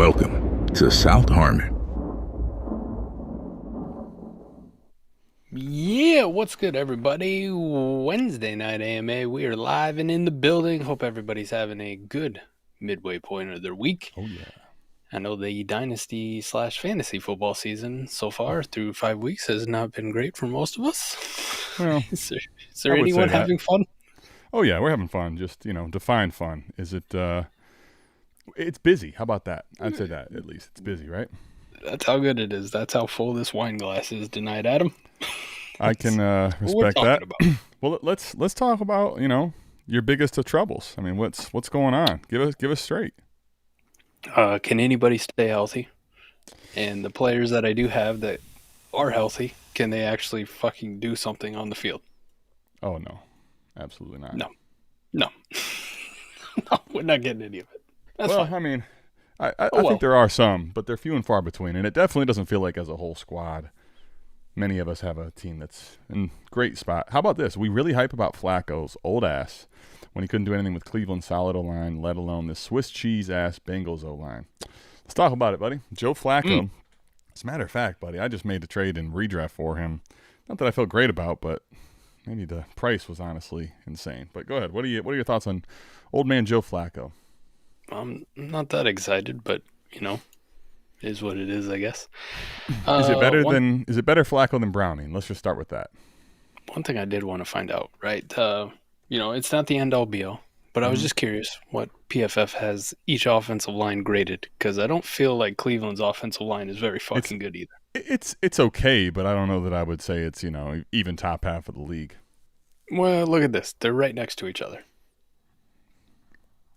Welcome to South Harmon. Yeah, what's good, everybody? Wednesday night AMA. We are live and in the building. Hope everybody's having a good midway point of their week. Oh, yeah. I know the Dynasty / fantasy football season so far through 5 weeks has not been great for most of us. Well, is there anyone having fun? Oh, yeah, we're having fun. Just, define fun. Is it, it's busy. How about that? I'd say that at least. It's busy, right? That's how good it is. That's how full this wine glass is tonight, Adam. I can respect that. Well, let's talk about, your biggest of troubles. I mean, what's going on? Give us straight. Can anybody stay healthy? And the players that I do have that are healthy, can they actually fucking do something on the field? Oh, no. Absolutely not. No. No, we're not getting any of it. That's fine. I mean, I think there are some, but they're few and far between, and it definitely doesn't feel like as a whole squad. Many of us have a team that's in great spot. How about this? We really hype about Flacco's old ass when he couldn't do anything with Cleveland's solid O-line, let alone this Swiss cheese-ass Bengals O-line. Let's talk about it, buddy. Joe Flacco. As a matter of fact, buddy, I just made the trade in redraft for him. Not that I felt great about, but maybe the price was honestly insane. But go ahead. What are your thoughts on old man Joe Flacco? I'm not that excited, but is what it is, I guess. Is it better Flacco than Browning? Let's just start with that. One thing I did want to find out, right? It's not the end all be all, but I was just curious what PFF has each offensive line graded, because I don't feel like Cleveland's offensive line is very fucking good either. It's okay, but I don't know that I would say it's even top half of the league. Well, look at this. They're right next to each other.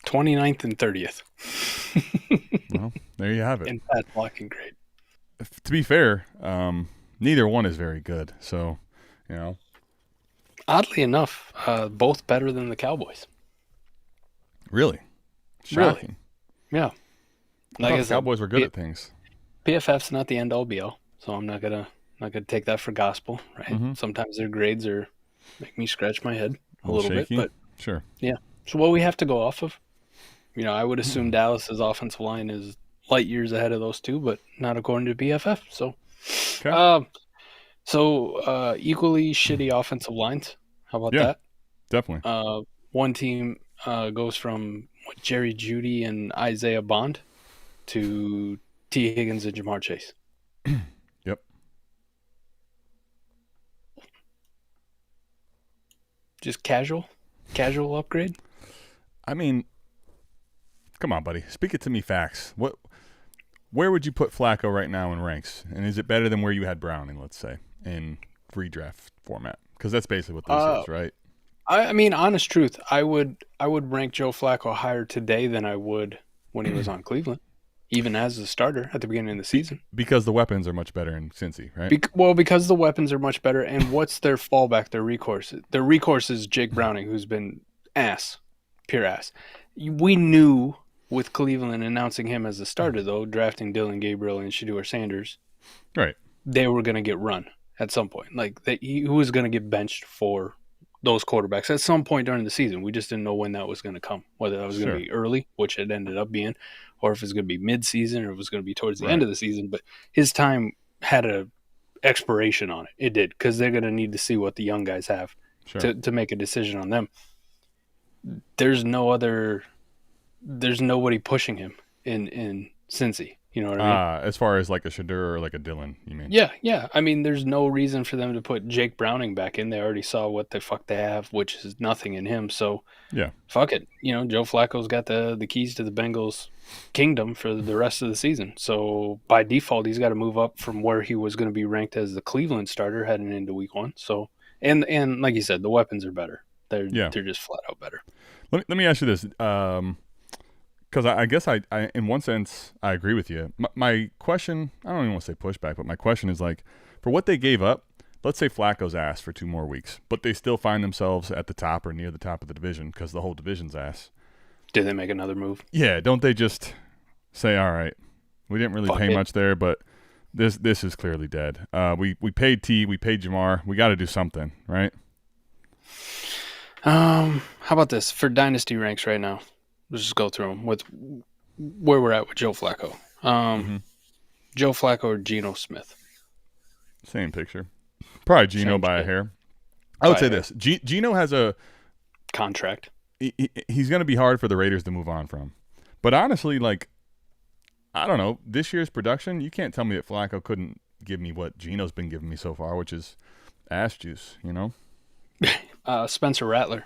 29th and 30th. Well, there you have it. And pass blocking grade. To be fair, neither one is very good. So, Oddly enough, both better than the Cowboys. Really? Shocking. Really? Yeah. Like I said, Cowboys were good at things. PFF's not the end all be all, so I'm not gonna take that for gospel, right? Mm-hmm. Sometimes their grades make me scratch my head a little shaky, bit, but sure. Yeah. So what we have to go off of, I would assume Dallas's offensive line is light years ahead of those two, but not according to PFF. So, okay. Equally shitty offensive lines. How about that? Definitely. One team goes from Jerry Jeudy and Isaiah Bond to T. Higgins and Jamar Chase. Yep. Just casual upgrade. I mean, come on, buddy. Speak it to me facts. Where would you put Flacco right now in ranks? And is it better than where you had Browning, let's say, in redraft format? Because that's basically what this is, right? I mean, honest truth, I would rank Joe Flacco higher today than I would when he was on Cleveland, even as a starter at the beginning of the season. Because the weapons are much better in Cincy, right? Because the weapons are much better, and what's their fallback, their recourse? Their recourse is Jake Browning, who's been pure ass. We knew with Cleveland announcing him as a starter, though, drafting Dylan Gabriel and Shedeur Sanders, right? They were going to get run at some point. Like, he was going to get benched for those quarterbacks at some point during the season. We just didn't know when that was going to come, whether that was going to be early, which it ended up being, or if it's going to be mid-season, or if it was going to be towards the end of the season. But his time had a expiration on it. It did, because they're going to need to see what the young guys have to make a decision on them. There's nobody pushing him in Cincy. You know what I mean? As far as like a Shedeur or like a Dylan, you mean? Yeah. I mean, there's no reason for them to put Jake Browning back in. They already saw what the fuck they have, which is nothing in him. So, fuck it. Joe Flacco's got the keys to the Bengals kingdom for the rest of the season. So, by default, he's got to move up from where he was going to be ranked as the Cleveland starter heading into week 1. So, and like you said, the weapons are better. They're just flat out better. Let me ask you this. Because I guess I in one sense I agree with you. My question, I don't even want to say pushback, but my question is like, for what they gave up, let's say Flacco's ass for 2 more weeks, but they still find themselves at the top or near the top of the division because the whole division's ass. Do they make another move? Yeah, don't they just say, all right, we didn't really pay much there, but this is clearly dead. We paid T, we paid Jamar, we got to do something, right? How about this for dynasty ranks right now? Let's just go through them with where we're at with Joe Flacco. Joe Flacco or Geno Smith? Same picture. Probably Geno by a hair. I would say this. Geno has a contract. He's going to be hard for the Raiders to move on from. But honestly, like, I don't know. This year's production, you can't tell me that Flacco couldn't give me what Geno's been giving me so far, which is ass juice, you know? Spencer Rattler.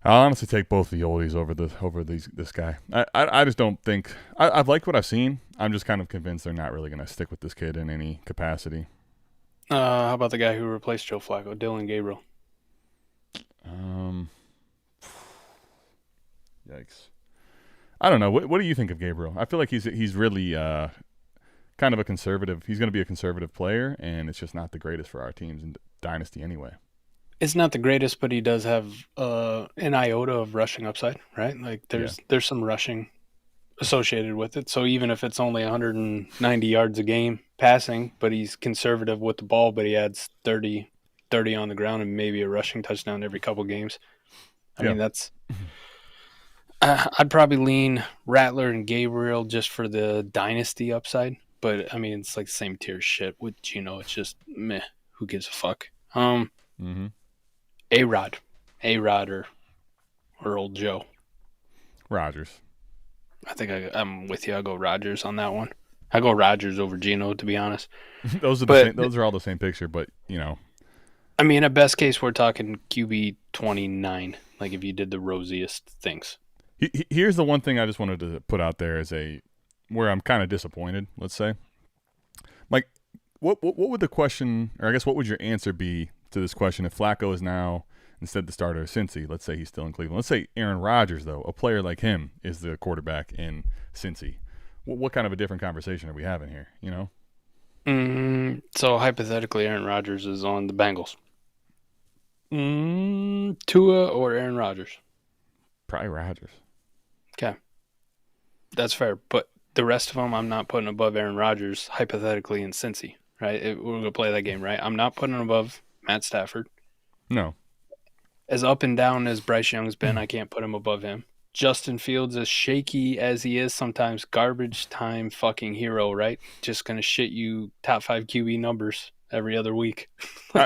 I'll honestly take both the oldies over this guy. I just don't think I've liked what I've seen. I'm just kind of convinced they're not really going to stick with this kid in any capacity. How about the guy who replaced Joe Flacco, Dylan Gabriel? Yikes. I don't know. What do you think of Gabriel? I feel like he's really kind of a conservative. He's going to be a conservative player, and it's just not the greatest for our teams in Dynasty anyway. It's not the greatest, but he does have an iota of rushing upside, right? Like there's some rushing associated with it. So even if it's only 190 yards a game passing, but he's conservative with the ball, but he adds 30 on the ground and maybe a rushing touchdown every couple games. I mean, that's I'd probably lean Rattler and Gabriel just for the dynasty upside. But, I mean, it's like the same tier shit with Geno. It's just meh. Who gives a fuck? A-Rod or old Joe. Rodgers. I think I'm with you. I'll go Rodgers on that one. I go Rodgers over Geno, to be honest. Those are all the same picture, but you know. I mean, at best case, we're talking QB 29. Like if you did the rosiest things. Here's the one thing I just wanted to put out there as where I'm kind of disappointed. Let's say, like, what would the question, or I guess what would your answer be to this question if Flacco is now instead the starter of Cincy? Let's say he's still in Cleveland. Let's say Aaron Rodgers, though, a player like him, is the quarterback in Cincy. What kind of a different conversation are we having here, you know? So, hypothetically, Aaron Rodgers is on the Bengals. Tua or Aaron Rodgers? Probably Rodgers. Okay. That's fair. But the rest of them, I'm not putting above Aaron Rodgers, hypothetically, in Cincy, right? We're going to play that game, right? I'm not putting him above Matt Stafford. No. As up and down as Bryce Young's been, I can't put him above him. Justin Fields, as shaky as he is, sometimes garbage time fucking hero, right? Just going to shit you top 5 QB numbers every other week.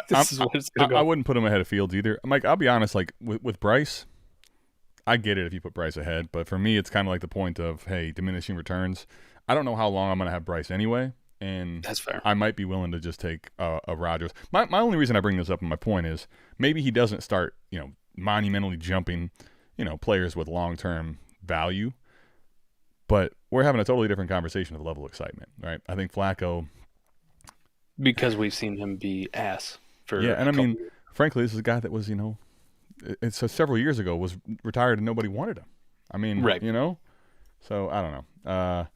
This is what it's going to go. I wouldn't put him ahead of Fields either. Mike, I'll be honest, like with Bryce, I get it if you put Bryce ahead, but for me, it's kind of like the point of, hey, diminishing returns. I don't know how long I'm going to have Bryce anyway, and that's fair. I might be willing to just take a Rodgers. My only reason I bring this up, and my point is, maybe he doesn't start, monumentally jumping, players with long-term value, but we're having a totally different conversation of the level of excitement, right? I think Flacco, because we've seen him be ass for and I mean, frankly, this is a guy that was, it's several years ago was retired and nobody wanted him. I mean, right. So I don't know.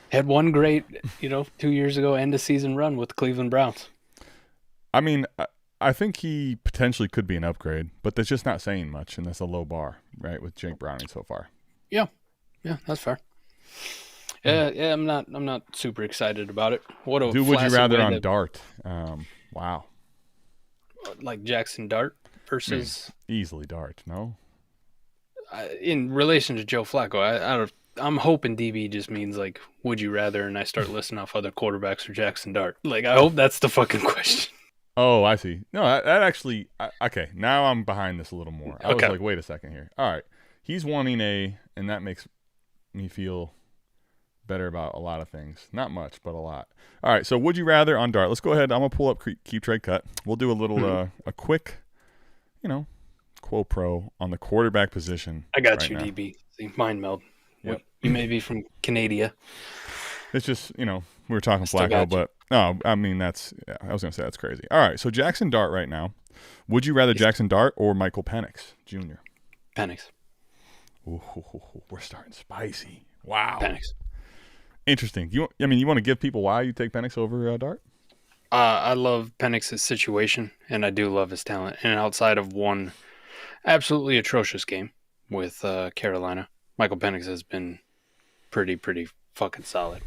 Had one great, 2 years ago end of season run with the Cleveland Browns. I mean, I think he potentially could be an upgrade, but that's just not saying much, and that's a low bar, right, with Jake Browning so far. Yeah, that's fair. Yeah, I'm not super excited about it. What a would you rather on Dart? Wow. Like Jackson Dart versus easily Dart, no? In relation to Joe Flacco, I'm hoping DB just means like, would you rather, and I start listing off other quarterbacks for Jackson Dart. Like, I hope that's the fucking question. Oh, I see. No, that actually okay. Now I'm behind this a little more. I was like, wait a second here. All right, he's wanting and that makes me feel better about a lot of things. Not much, but a lot. All right, so would you rather on Dart? Let's go ahead. I'm gonna pull up Keep Trade Cut. We'll do a little a quick, quote pro on the quarterback position. I got you, now. DB. See, mind meld. Yep. You may be from Canada. It's just, we were talking Flacco, but no, I mean, I was going to say that's crazy. All right, so Jackson Dart right now. Would you rather Jackson Dart or Michael Penix Jr.? Penix. Ooh, we're starting spicy. Wow. Penix. Interesting. You want to give people why you take Penix over Dart? I love Penix's situation, and I do love his talent. And outside of one absolutely atrocious game with Carolina, Michael Penix has been pretty fucking solid.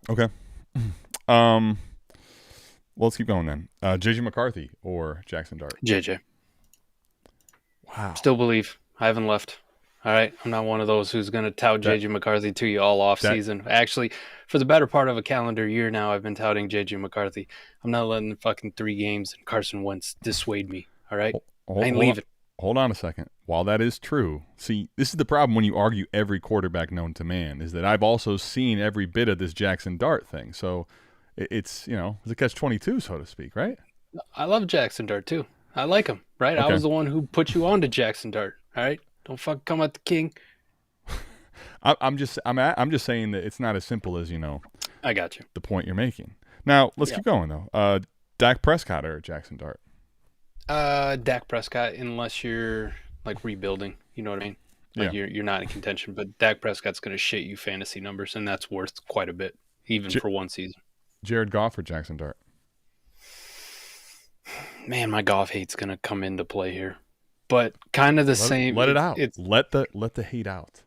Okay. Let's keep going then. JJ McCarthy or Jackson Dart? JJ. Wow. Still believe. I haven't left. All right, I'm not one of those who's going to tout J.J. McCarthy to you all off season. Actually, for the better part of a calendar year now, I've been touting J.J. McCarthy. I'm not letting the fucking 3 games and Carson Wentz dissuade me. All right, I ain't leaving. Hold on a second. While that is true, see, this is the problem when you argue every quarterback known to man, is that I've also seen every bit of this Jackson Dart thing. So it's, it's a catch-22, so to speak, right? I love Jackson Dart too. I like him, right? Okay. I was the one who put you on to Jackson Dart. All right, don't fucking come at the king. I'm just saying that it's not as simple as I got you. The point you're making. Now let's keep going though. Dak Prescott or Jackson Dart? Dak Prescott, unless you're like rebuilding, you know what I mean? Like you're not in contention, but Dak Prescott's going to shit you fantasy numbers, and that's worth quite a bit, even for one season. Jared Goff or Jackson Dart? Man, my Goff hate's going to come into play here, but kind of the same. Let it out. Let the hate out.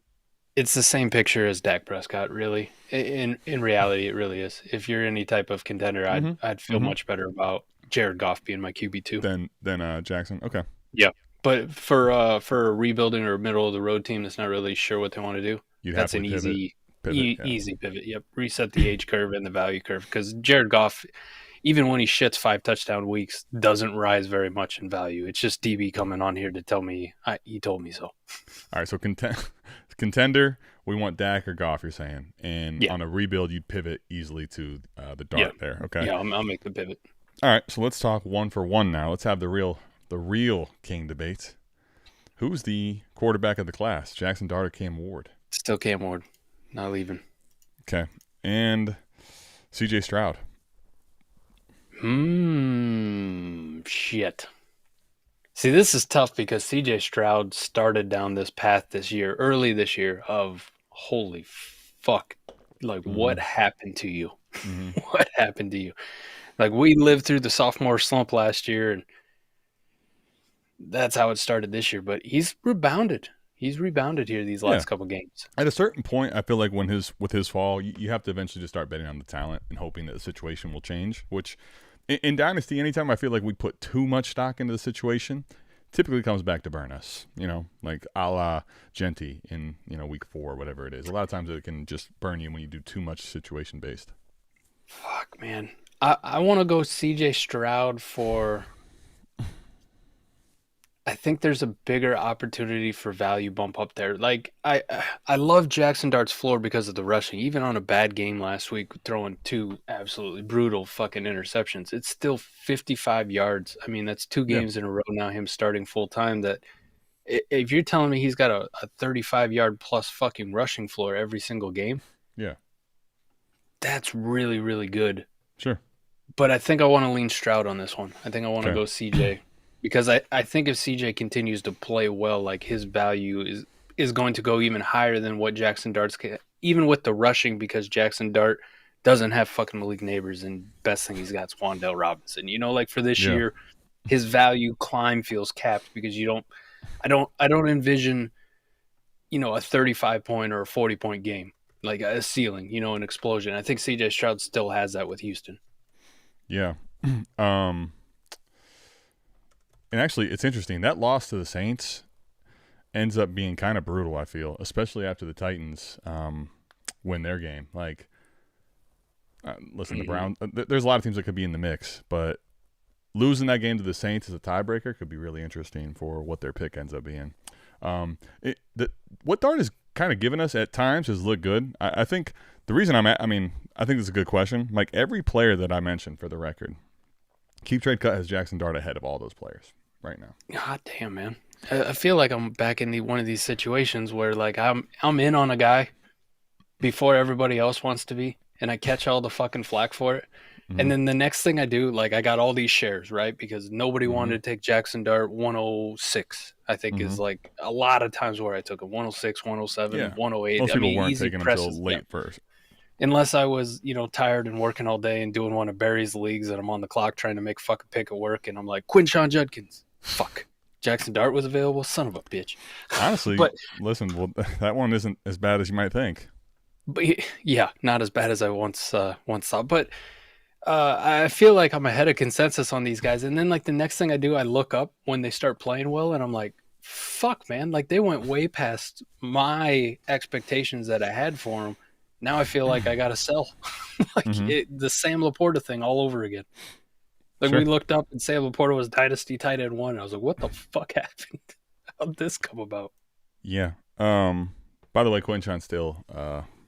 It's the same picture as Dak Prescott, really. In reality, it really is. If you're any type of contender, I'd feel much better about Jared Goff being my QB2 than Jackson. Okay. Yeah, but for a rebuilding or a middle of the road team that's not really sure what they want to do, that's an easy pivot. Yep, reset the age curve and the value curve, because Jared Goff, even when he shits 5 touchdown weeks, doesn't rise very much in value. It's just DB coming on here to tell me he told me so. All right, so contender, we want Dak or Goff, you're saying, and on a rebuild, you'd pivot easily to the Dart there. Okay. Yeah, I'll make the pivot. All right, so let's talk 1 for 1 now. Let's have the real king debate. Who's the quarterback of the class, Jackson Dart or Cam Ward? Still Cam Ward. Not leaving. Okay. And C.J. Stroud. Shit. See, this is tough because C.J. Stroud started down this path early this year, of holy fuck. Like, what happened to you? What happened to you? Like, we lived through the sophomore slump last year, and that's how it started this year. But he's rebounded. He's rebounded here these last couple games. At a certain point, I feel like with his fall, you have to eventually just start betting on the talent and hoping that the situation will change, which in Dynasty, anytime I feel like we put too much stock into the situation, typically comes back to burn us, like a la Genty in, week 4 or whatever it is. A lot of times it can just burn you when you do too much situation-based. Fuck, man. I want to go C.J. Stroud for – I think there's a bigger opportunity for value bump up there. Like, I love Jackson Dart's floor because of the rushing. Even on a bad game last week, throwing 2 absolutely brutal fucking interceptions, it's still 55 yards. I mean, that's 2 games in a row now, him starting full-time. That if you're telling me he's got a 35-yard plus fucking rushing floor every single game, that's really, really good. Sure. But I think I want to lean Stroud on this one. I think I want to go CJ, because I think if CJ continues to play well, like, his value is going to go even higher than what Jackson Dart's even with the rushing, because Jackson Dart doesn't have fucking Malik Neighbors, and best thing he's got is Wan'Dale Robinson. Like, for this year, his value climb feels capped because I don't envision, a 35-point or a 40-point game, like a ceiling, an explosion. I think CJ Stroud still has that with Houston. Yeah. And actually, it's interesting. That loss to the Saints ends up being kind of brutal, I feel, especially after the Titans win their game. Like, listen, the Browns, there's a lot of teams that could be in the mix, but losing that game to the Saints as a tiebreaker could be really interesting for what their pick ends up being. What Dart has kind of given us at times has looked good. I think the reason I think this is a good question. Like, every player that I mentioned, for the record, Keep Trade Cut has Jackson Dart ahead of all those players right now. God damn, man. I feel like I'm back in one of these situations where, like, I'm in on a guy before everybody else wants to be, and I catch all the fucking flack for it. And then the next thing I do, like, I got all these shares, right? Because nobody wanted to take Jackson Dart 106, I think is like a lot of times where I took him 106, 107, 108. Most people weren't taking him until late first. Unless I was, tired and working all day and doing one of Barry's leagues, and I'm on the clock trying to make a fucking pick at work, and I'm like, Quinshawn Judkins. Fuck. Jackson Dart was available? Son of a bitch. Honestly, listen, that one isn't as bad as you might think. But yeah, not as bad as I once thought. But I feel like I'm ahead of consensus on these guys. And then, like, the next thing I do, I look up when they start playing well, and I'm like, fuck, man. Like, they went way past my expectations that I had for him. Now I feel like I got to sell. The Sam Laporta thing all over again. Like, we looked up and Sam Laporta was Dynasty tight end 1. I was like, what the fuck happened? How'd this come about? Yeah. By the way, Quinshon still,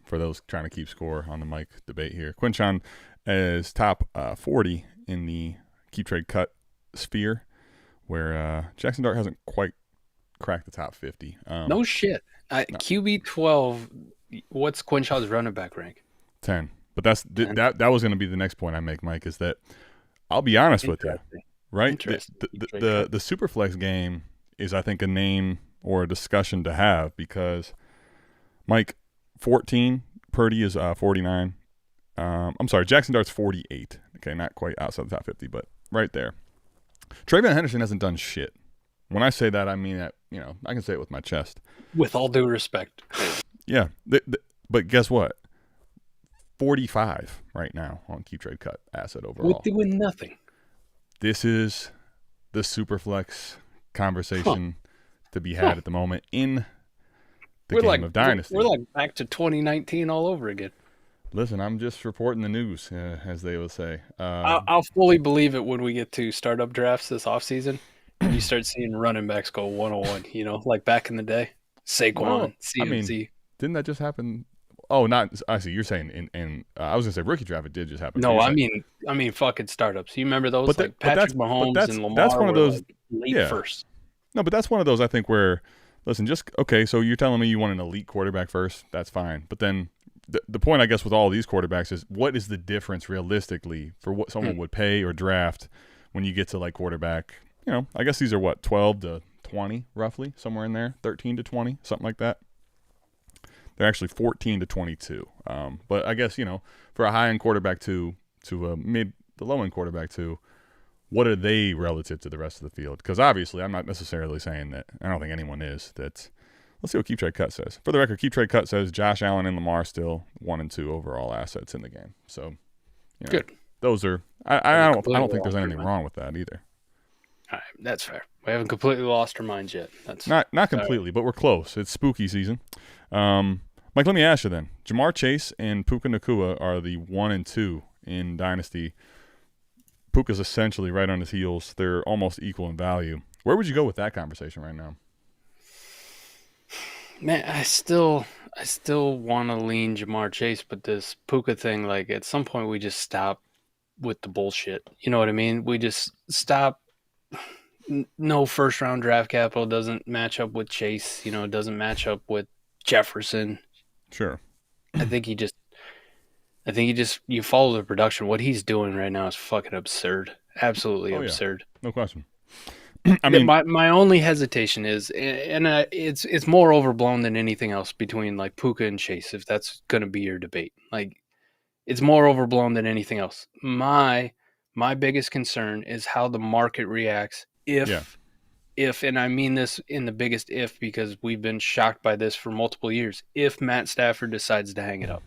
for those trying to keep score on the mic debate here, Quinshon is top 40 in the keep trade cut sphere, where Jackson Dart hasn't quite cracked the top 50. No shit. No. QB 12, what's Quinshon's running back rank? 10. But that was going to be the next point I make, Mike, is that I'll be honest with you, right? The Superflex game is, I think, a name or a discussion to have because, Mike, 14, Purdy is 49. I'm sorry, Jackson Dart's 48. Okay, not quite outside the top 50, but right there. Trayvon Henderson hasn't done shit. When I say that, I mean that, I can say it with my chest. With all due respect. Yeah, but guess what? 45 right now on keep trade cut asset overall. We're doing nothing. This is the Superflex conversation to be had at the moment in the game of Dynasty. We're like back to 2019 all over again. Listen, I'm just reporting the news, as they would say. I'll fully believe it when we get to startup drafts this offseason. You start seeing running backs go 101, like back in the day. Saquon, CMC. Didn't that just happen? Oh, I see. You're saying I was going to say rookie draft. It did just happen. No, I mean fucking startups. You remember those? Patrick Mahomes and Lamar that's one of those, late first. No, but that's one of those, I think, where, listen, so you're telling me you want an elite quarterback first? That's fine. But then the point, I guess, with all these quarterbacks is what is the difference realistically for what someone would pay or draft when you get to, like, quarterback? I guess these are 12 to 20, roughly, somewhere in there, 13 to 20, something like that. They're actually 14 to 22. But I guess, for a high-end quarterback to a the low-end quarterback to, what are they relative to the rest of the field? Because obviously I'm not necessarily saying that. I don't think anyone is. Let's see what Keep Trade Cut says. For the record, Keep Trade Cut says Josh Allen and Lamar still 1 and 2 overall assets in the game. So, good. Those are I don't think there's anything wrong with that either. All right, that's fair. We haven't completely lost our minds yet. That's not completely, but we're close. It's spooky season. Mike, let me ask you then. Jamar Chase and Puka Nacua are the 1 and 2 in Dynasty. Puka's essentially right on his heels. They're almost equal in value. Where would you go with that conversation right now? Man, I still want to lean Jamar Chase, but this Puka thing, like, at some point we just stop with the bullshit. You know what I mean? We just stop. No first-round draft capital doesn't match up with Chase. It doesn't match up with Jefferson. Sure. I think you follow the production. What he's doing right now is fucking absurd. Absolutely absurd. Yeah. No question. I mean, my only hesitation is, and it's more overblown than anything else between like Puka and Chase, if that's going to be your debate. Like, it's more overblown than anything else. My biggest concern is how the market reacts if, and I mean this in the biggest if, because we've been shocked by this for multiple years, if Matt Stafford decides to hang it up.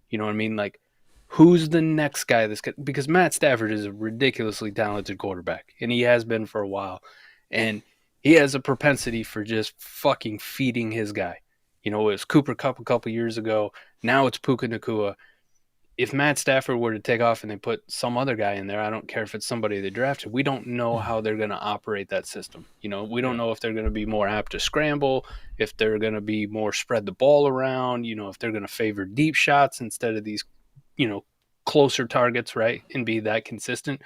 You know what I mean? Like, who's the next guy because Matt Stafford is a ridiculously talented quarterback, and he has been for a while. And he has a propensity for just fucking feeding his guy. It was Cooper Kupp a couple years ago. Now it's Puka Nacua. If Matt Stafford were to take off and they put some other guy in there, I don't care if it's somebody they drafted, we don't know how they're going to operate that system. We don't know if they're going to be more apt to scramble, if they're going to be more spread the ball around, if they're going to favor deep shots instead of these, closer targets, right, and be that consistent.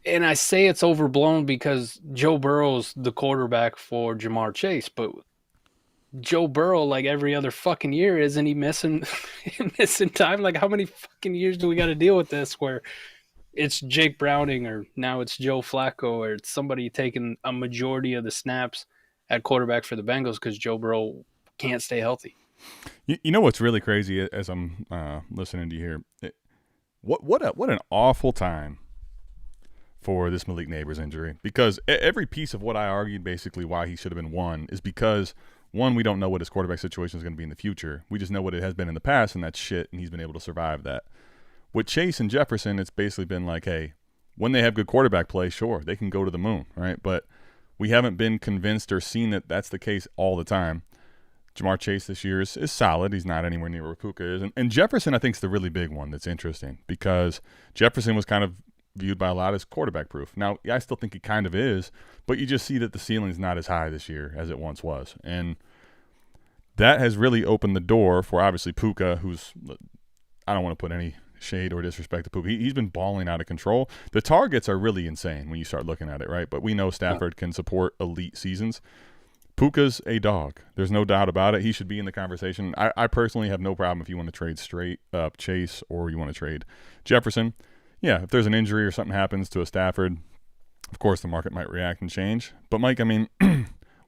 And I say it's overblown because Joe Burrow's the quarterback for Jamar Chase, but Joe Burrow, like every other fucking year, isn't he missing time? Like, how many fucking years do we got to deal with this where it's Jake Browning or now it's Joe Flacco or it's somebody taking a majority of the snaps at quarterback for the Bengals because Joe Burrow can't stay healthy? You know what's really crazy as I'm listening to you here? What an awful time for this Malik Neighbors injury, because every piece of what I argued basically why he should have been one is because, one, we don't know what his quarterback situation is going to be in the future. We just know what it has been in the past, and that's shit, and he's been able to survive that. With Chase and Jefferson, it's basically been like, hey, when they have good quarterback play, sure, they can go to the moon, right? But we haven't been convinced or seen that that's the case all the time. Jamar Chase this year is solid. He's not anywhere near where Puka is. And Jefferson, I think, is the really big one that's interesting because Jefferson was kind of viewed by a lot as quarterback proof. Now, I still think he kind of is, but you just see that the ceiling's not as high this year as it once was. And that has really opened the door for, obviously, Puka, who's – I don't want to put any shade or disrespect to Puka. He's been balling out of control. The targets are really insane when you start looking at it, right? But we know Stafford can support elite seasons. Puka's a dog. There's no doubt about it. He should be in the conversation. I personally have no problem if you want to trade straight up Chase or you want to trade Jefferson. Yeah, if there's an injury or something happens to a Stafford, of course the market might react and change. But, Mike, I mean,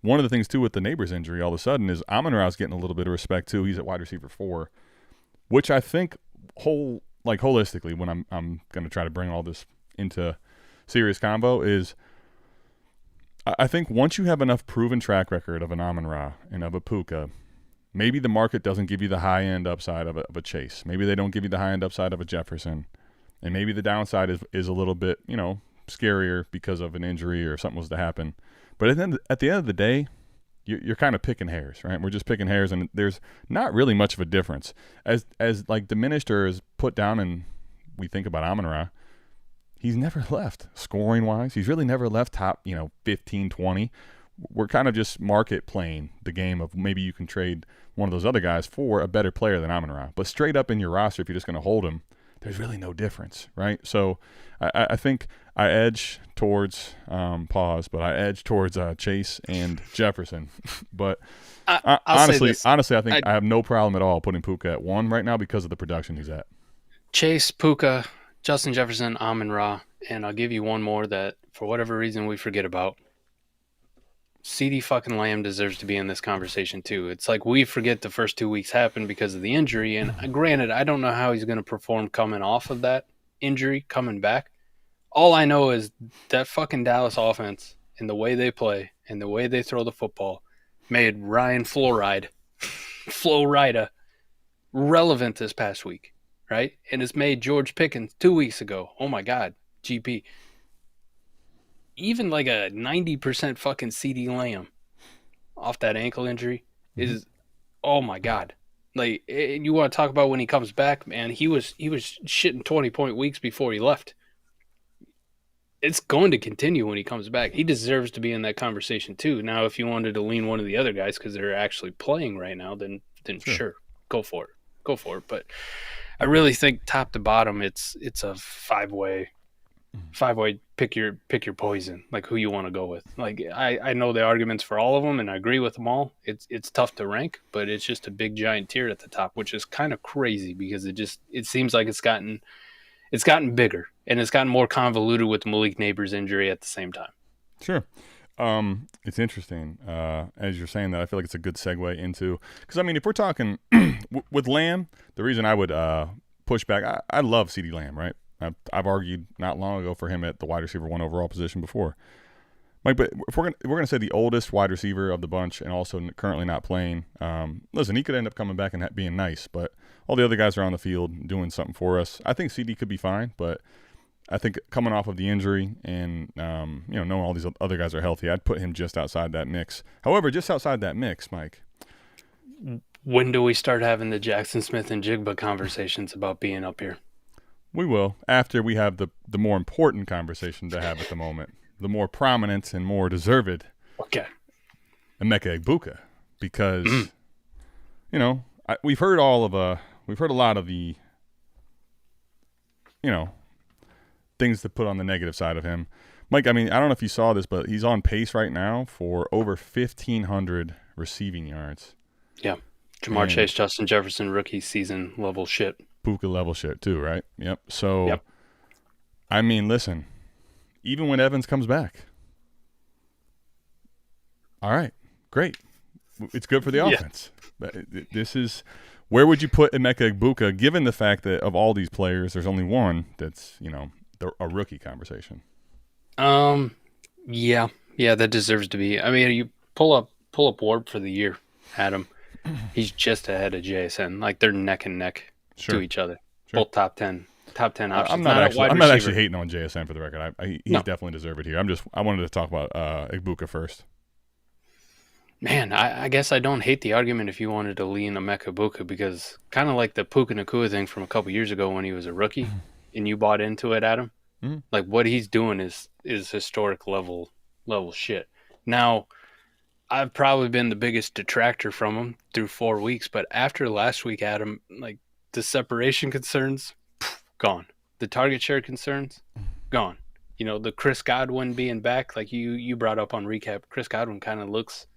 one of the things, too, with the Neighbors injury all of a sudden is Amon-Ra's getting a little bit of respect, too. He's at wide receiver 4, which I think holistically, when I'm going to try to bring all this into serious combo, is I think once you have enough proven track record of an Amon-Ra and of a Puka, maybe the market doesn't give you the high-end upside of a Chase. Maybe they don't give you the high-end upside of a Jefferson. And maybe the downside is a little bit, scarier because of an injury or something was to happen. But at the end of the day, you're kind of picking hairs, right? We're just picking hairs, and there's not really much of a difference. As like diminished or as put down, and we think about Amon-Ra, he's never left scoring-wise. He's really never left top, 15, 20. We're kind of just market playing the game of maybe you can trade one of those other guys for a better player than Amon-Ra. But straight up in your roster, if you're just going to hold him, there's really no difference, right? So I think I edge towards Chase and Jefferson. But honestly, I think I have no problem at all putting Puka at 1 right now because of the production he's at. Chase, Puka, Justin Jefferson, Amon-Ra, and I'll give you one more that for whatever reason we forget about. CD fucking Lamb deserves to be in this conversation too. It's like we forget the first 2 weeks happened because of the injury, and granted, I don't know how he's going to perform coming off of that injury, coming back. All I know is that fucking Dallas offense and the way they play and the way they throw the football made Ryan Florida relevant this past week, right? And it's made George Pickens 2 weeks ago. Oh my God, GP. Even like a 90% fucking CD Lamb off that ankle injury is, oh my God. Like, you want to talk about when he comes back, man, he was shitting 20-point weeks before he left. It's going to continue when he comes back. He deserves to be in that conversation too. Now, if you wanted to lean one of the other guys because they're actually playing right now, then sure, go for it. But I really think top to bottom, it's a five-way pick your poison, like who you want to go with. Like I know the arguments for all of them and I agree with them all. It's tough to rank, but it's just a big giant tier at the top, which is kind of crazy because it seems like it's gotten bigger and it's gotten more convoluted with the Malik Neighbors injury at the same time. Sure. It's interesting. As you're saying that, I feel like it's a good segue into, because I mean, if we're talking with Lamb, the reason I would push back, I love CeeDee Lamb, right? I've argued not long ago for him at the wide receiver 1 overall position before. Mike, but if we're gonna say the oldest wide receiver of the bunch and also currently not playing, listen, he could end up coming back and being nice, but all the other guys are on the field doing something for us. I think CD could be fine, but I think coming off of the injury and knowing all these other guys are healthy, I'd put him just outside that mix. However, just outside that mix, Mike. When do we start having the Jackson Smith and Jigba conversations about being up here? We will, after we have the more important conversation to have at the moment, the more prominent and more deserved. Okay. Emeka Egbuka, because we've heard a lot of the things to put on the negative side of him. Mike, I mean, I don't know if you saw this, but he's on pace right now for over 1,500 receiving yards. Yeah. Jamar Chase, Justin Jefferson, rookie season level shit. Puka level shit too, right? Yep. So, I mean, listen, even when Evans comes back, all right, great. It's good for the offense. This is, where would you put Emeka Egbuka, given the fact that of all these players, there's only one that's, a rookie conversation? Yeah, that deserves to be. I mean, you pull up Warp for the year, Adam. He's just ahead of JSN. Like, they're neck and neck to each other. Sure. Both top 10 top 10 options. I'm not actually hating on JSN for the record. He's definitely deserved it here. I wanted to talk about Egbuka first. Man, I guess I don't hate the argument if you wanted to lean on Egbuka, because kind of like the Puka Nacua thing from a couple years ago when he was a rookie and you bought into it, Adam. Mm-hmm. Like what he's doing is historic level shit. Now, I've probably been the biggest detractor from him through 4 weeks, but after last week, Adam, like the separation concerns, gone. The target share concerns, gone. You know, the Chris Godwin being back, like you brought up on recap, Chris Godwin kind of looks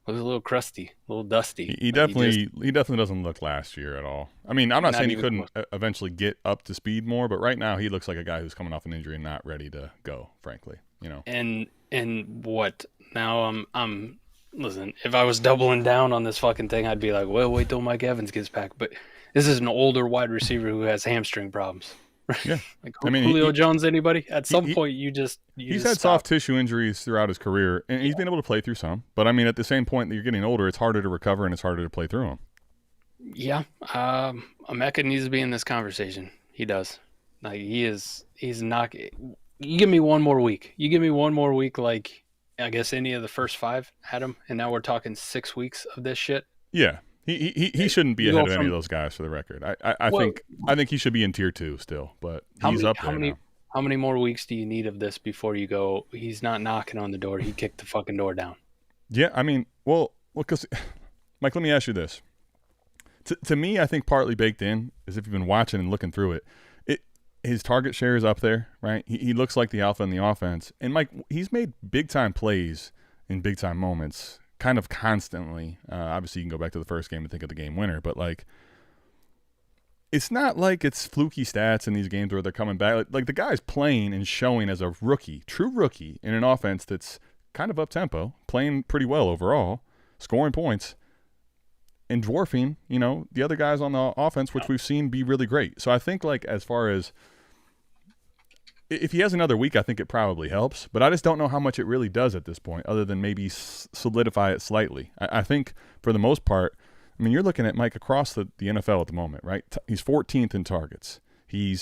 a little crusty, a little dusty. He definitely doesn't look last year at all. I mean, I'm not saying he couldn't eventually get up to speed more, but right now he looks like a guy who's coming off an injury and not ready to go, frankly. You know. And what? Now I'm listen, if I was doubling down on this fucking thing, I'd be like, well, wait till Mike Evans gets back. But this is an older wide receiver who has hamstring problems. Yeah. Like Julio Jones, anybody? At some point, he's had soft tissue injuries throughout his career, and he's been able to play through some. But, I mean, at the same point that you're getting older, it's harder to recover and it's harder to play through them. Yeah. Emeka needs to be in this conversation. He does. Like, he's not – you give me one more week. Like, I guess any of the first 5 had him, and now we're talking 6 weeks of this shit. Yeah. He shouldn't be ahead of any of those guys for the record. I think he should be in tier 2 still, but he's up there now. How many more weeks do you need of this before you go, he's not knocking on the door, he kicked the fucking door down? Yeah, I mean, well, because, Mike, let me ask you this. To me, I think partly baked in is if you've been watching and looking through it, his target share is up there, right? He looks like the alpha in the offense. And, Mike, he's made big-time plays in big-time moments kind of constantly. Obviously, you can go back to the first game and think of the game winner, but like, it's not like it's fluky stats in these games where they're coming back. Like the guy's playing and showing as a rookie, true rookie, in an offense that's kind of up tempo, playing pretty well overall, scoring points, and dwarfing, the other guys on the offense, which we've seen be really great. So I think, like, as far as if he has another week, I think it probably helps, but I just don't know how much it really does at this point, other than maybe solidify it slightly. I think for the most part, I mean, you're looking at Mike across the NFL at the moment, right? He's 14th in targets. You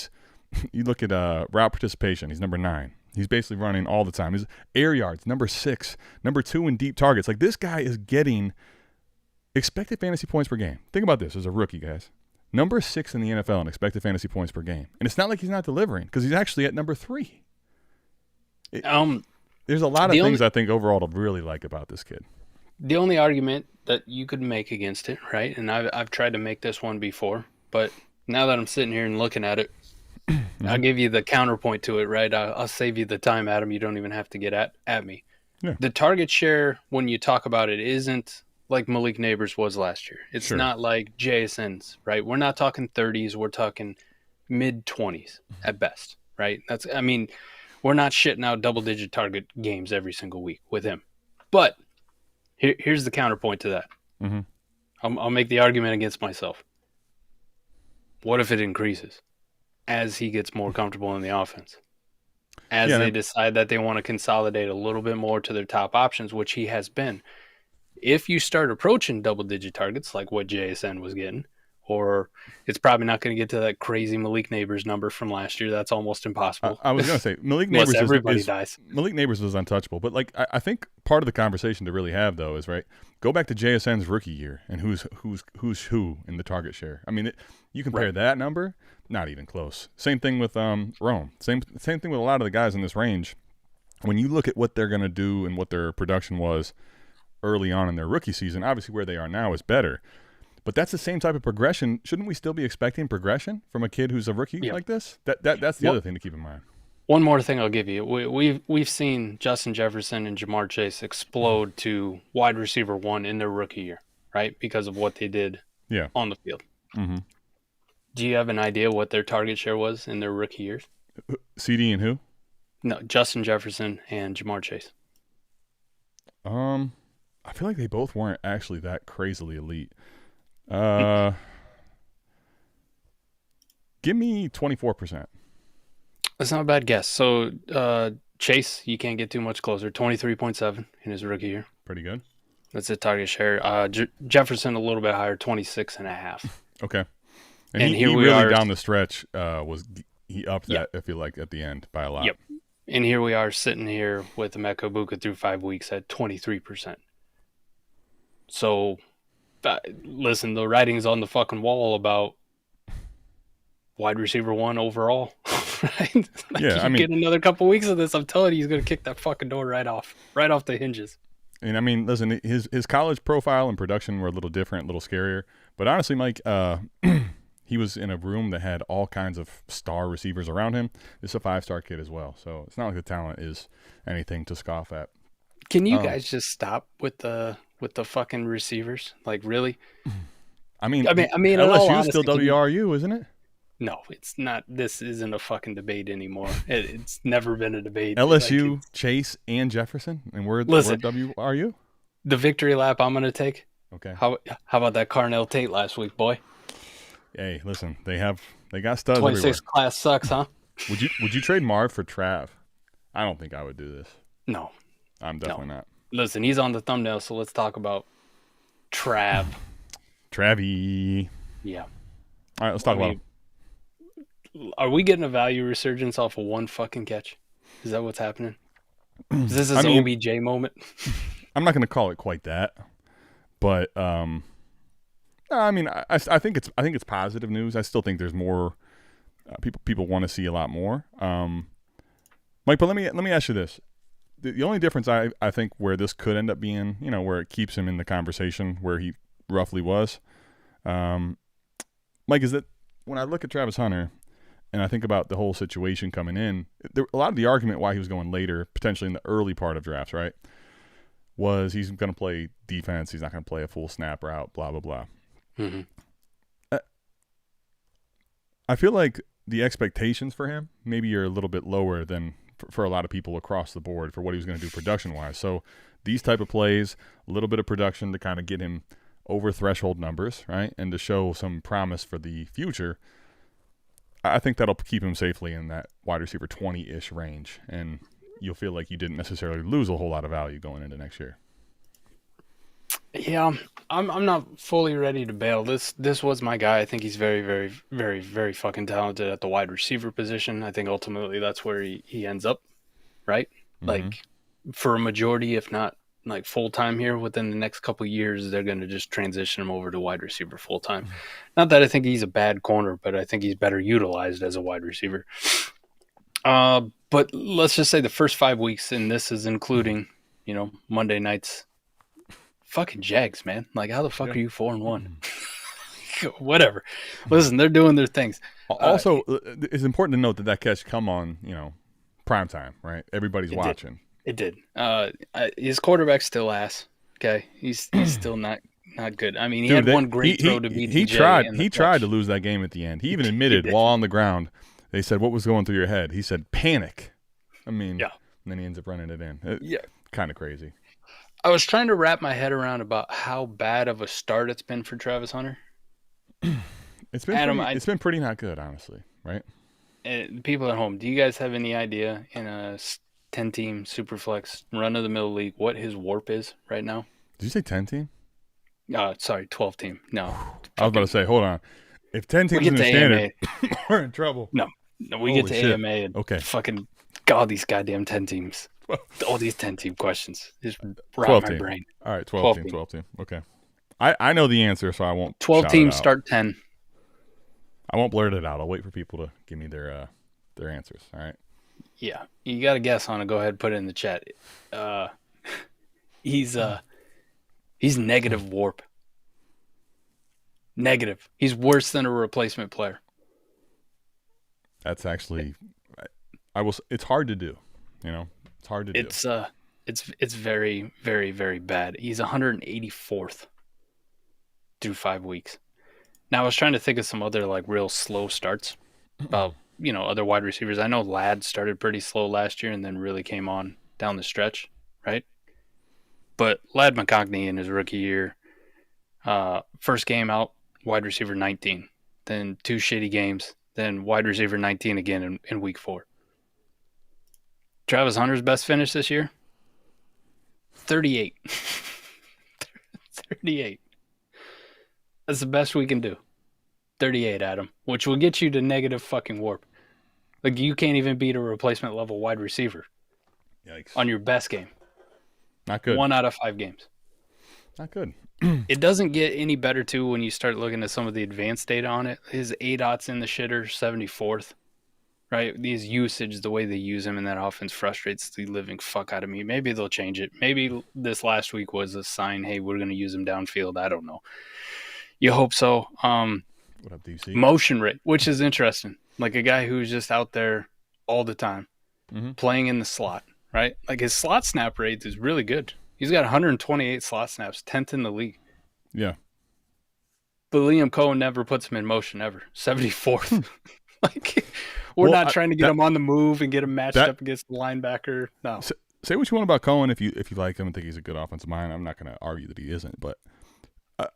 look at route participation, he's number 9. He's basically running all the time. His air yards, number 6, number 2 in deep targets. Like, this guy is getting expected fantasy points per game. Think about this as a rookie, guys. Number 6 in the NFL in expected fantasy points per game. And it's not like he's not delivering, because he's actually at number 3. There's a lot of things I think overall to really like about this kid. The only argument that you could make against it, right, and I've tried to make this one before, but now that I'm sitting here and looking at it, I'll give you the counterpoint to it, right? I'll save you the time, Adam. You don't even have to get at me. Yeah. The target share, when you talk about it, isn't like Malik Neighbors was last year. It's not like JSN's, right? We're not talking 30s. We're talking mid-20s at best, right? We're not shitting out double-digit target games every single week with him. But here's the counterpoint to that. Mm-hmm. I'll make the argument against myself. What if it increases as he gets more comfortable in the offense? As they decide that they want to consolidate a little bit more to their top options, which he has been. If you start approaching double-digit targets like what JSN was getting, or it's probably not going to get to that crazy Malik Neighbors number from last year. That's almost impossible. I was going to say Malik Neighbors dies. Malik Neighbors is untouchable, but like I think part of the conversation to really have though is go back to JSN's rookie year and who's who in the target share. I mean, you compare that number, not even close. Same thing with Rome. Same thing with a lot of the guys in this range. When you look at what they're going to do and what their production was early on in their rookie season, obviously where they are now is better. But that's the same type of progression. Shouldn't we still be expecting progression from a kid who's a rookie like this? That's the other thing to keep in mind. One more thing I'll give you. We've seen Justin Jefferson and Jamar Chase explode to wide receiver 1 in their rookie year, right? Because of what they did on the field. Mm-hmm. Do you have an idea what their target share was in their rookie years? CD and who? No, Justin Jefferson and Jamar Chase. I feel like they both weren't actually that crazily elite. Give me 24%. That's not a bad guess. So Chase, you can't get too much closer. 23.7 in his rookie year. Pretty good. That's a target share. Jefferson a little bit higher, 26.5. Okay. And he really down the stretch he upped that, I feel like, at the end by a lot. Yep. And here we are sitting here with Egbuka through 5 weeks at 23%. So, listen, the writing's on the fucking wall about wide receiver 1 overall. Right? Like, yeah, I mean, get another couple weeks of this, I'm telling you, he's going to kick that fucking door right off the hinges. And I mean, listen, his college profile and production were a little different, a little scarier. But honestly, Mike, he was in a room that had all kinds of star receivers around him. This is a 5-star kid as well, so it's not like the talent is anything to scoff at. Can you guys just stop with the fucking receivers? Like, really? I mean, LSU is still WRU, isn't it? No, it's not. This isn't a fucking debate anymore. It's never been a debate. LSU, Chase, and Jefferson, and we're WRU. The victory lap I'm going to take. Okay. How about that Carnell Tate last week, boy? Hey, listen, they got studs 26 everywhere. class sucks, huh? Would you trade Marv for Trav? I don't think I would do this. No. I'm definitely not. Listen, he's on the thumbnail, so let's talk about Trav. Travie. Yeah. All right, let's talk about him. Are we getting a value resurgence off of one fucking catch? Is that what's happening? Is this his OBJ moment? I'm not going to call it quite that, but I mean, I think it's positive news. I still think there's more. People want to see a lot more. Mike, but let me ask you this: the only difference I think where this could end up being, where it keeps him in the conversation where he roughly was, Mike, is that when I look at Travis Hunter and I think about the whole situation coming in, a lot of the argument why he was going later, potentially in the early part of drafts, right, was he's going to play defense, he's not going to play a full snap route, blah blah blah. Mm-hmm. I feel like the expectations for him maybe are a little bit lower than for a lot of people across the board for what he was going to do production-wise. So these type of plays, a little bit of production to kind of get him over threshold numbers, right, and to show some promise for the future, I think that'll keep him safely in that wide receiver 20-ish range, and you'll feel like you didn't necessarily lose a whole lot of value going into next year. Yeah, I'm not fully ready to bail. This was my guy. I think he's very, very, very, very fucking talented at the wide receiver position. I think ultimately that's where he ends up, right? Mm-hmm. Like, for a majority, if not like full-time here, within the next couple of years, they're going to just transition him over to wide receiver full-time. Mm-hmm. Not that I think he's a bad corner, but I think he's better utilized as a wide receiver. But let's just say the first 5 weeks, and this is including, Monday nights. Fucking Jags, man. Like, how the fuck are you 4-1? Whatever. Listen, they're doing their things. Also, it's important to note that catch come on, prime time, right? Everybody's watching. It did. His quarterback's still ass. Okay, he's still not good. I mean, he had one great throw to beat. He tried to lose that game at the end. He even admitted while on the ground. They said, "What was going through your head?" He said, "Panic." I mean, yeah. And then he ends up running it in. Kind of crazy. I was trying to wrap my head around about how bad of a start it's been for Travis Hunter. It's been pretty not good, honestly, right? And people at home, do you guys have any idea in a 10-team Superflex run-of-the-mill league what his WARP is right now? Did you say 10-team? Sorry, 12-team. No. I was about to say, hold on. If 10 teams in the standard, we're in trouble. No, we get to AMA and fucking all these goddamn 10 teams. All these 10-team questions just rot my brain. All right, 12 team. Okay. I know the answer, so I won't. 12 teams start 10. I won't blurt it out. I'll wait for people to give me their answers. All right. Yeah, you got a guess on it. Go ahead and put it in the chat. He's negative WARP. Negative. He's worse than a replacement player. That's actually, it's hard to do. It's hard to do. It's very, very, very bad. He's 184th through 5 weeks. Now, I was trying to think of some other like real slow starts about, other wide receivers. I know Ladd started pretty slow last year and then really came on down the stretch, right? But Ladd McConkey in his rookie year, first game out, wide receiver 19. Then 2 shitty games. Then wide receiver 19 again in week 4. Travis Hunter's best finish this year? 38. 38. That's the best we can do. 38 at him, which will get you to negative fucking warp. Like, you can't even beat a replacement level wide receiver. Yikes. On your best game. Not good. 1 out of 5 games. Not good. It doesn't get any better, too, when you start looking at some of the advanced data on it. His ADOT's in the shitter, 74th. Right? These usage, the way they use him in that offense frustrates the living fuck out of me. Maybe they'll change it. Maybe this last week was a sign, hey, we're going to use him downfield. I don't know. You hope so. What up, DC? Motion rate, which is interesting. Like a guy who's just out there all the time, playing in the slot, right? Like his slot snap rate is really good. He's got 128 slot snaps, 10th in the league. Yeah. But Liam Cohen never puts him in motion ever. 74th. Like, we're not trying to get him on the move and get him matched up against the linebacker. No. Say what you want about Cohen if you like him and think he's a good offensive mind. I'm not going to argue that he isn't, but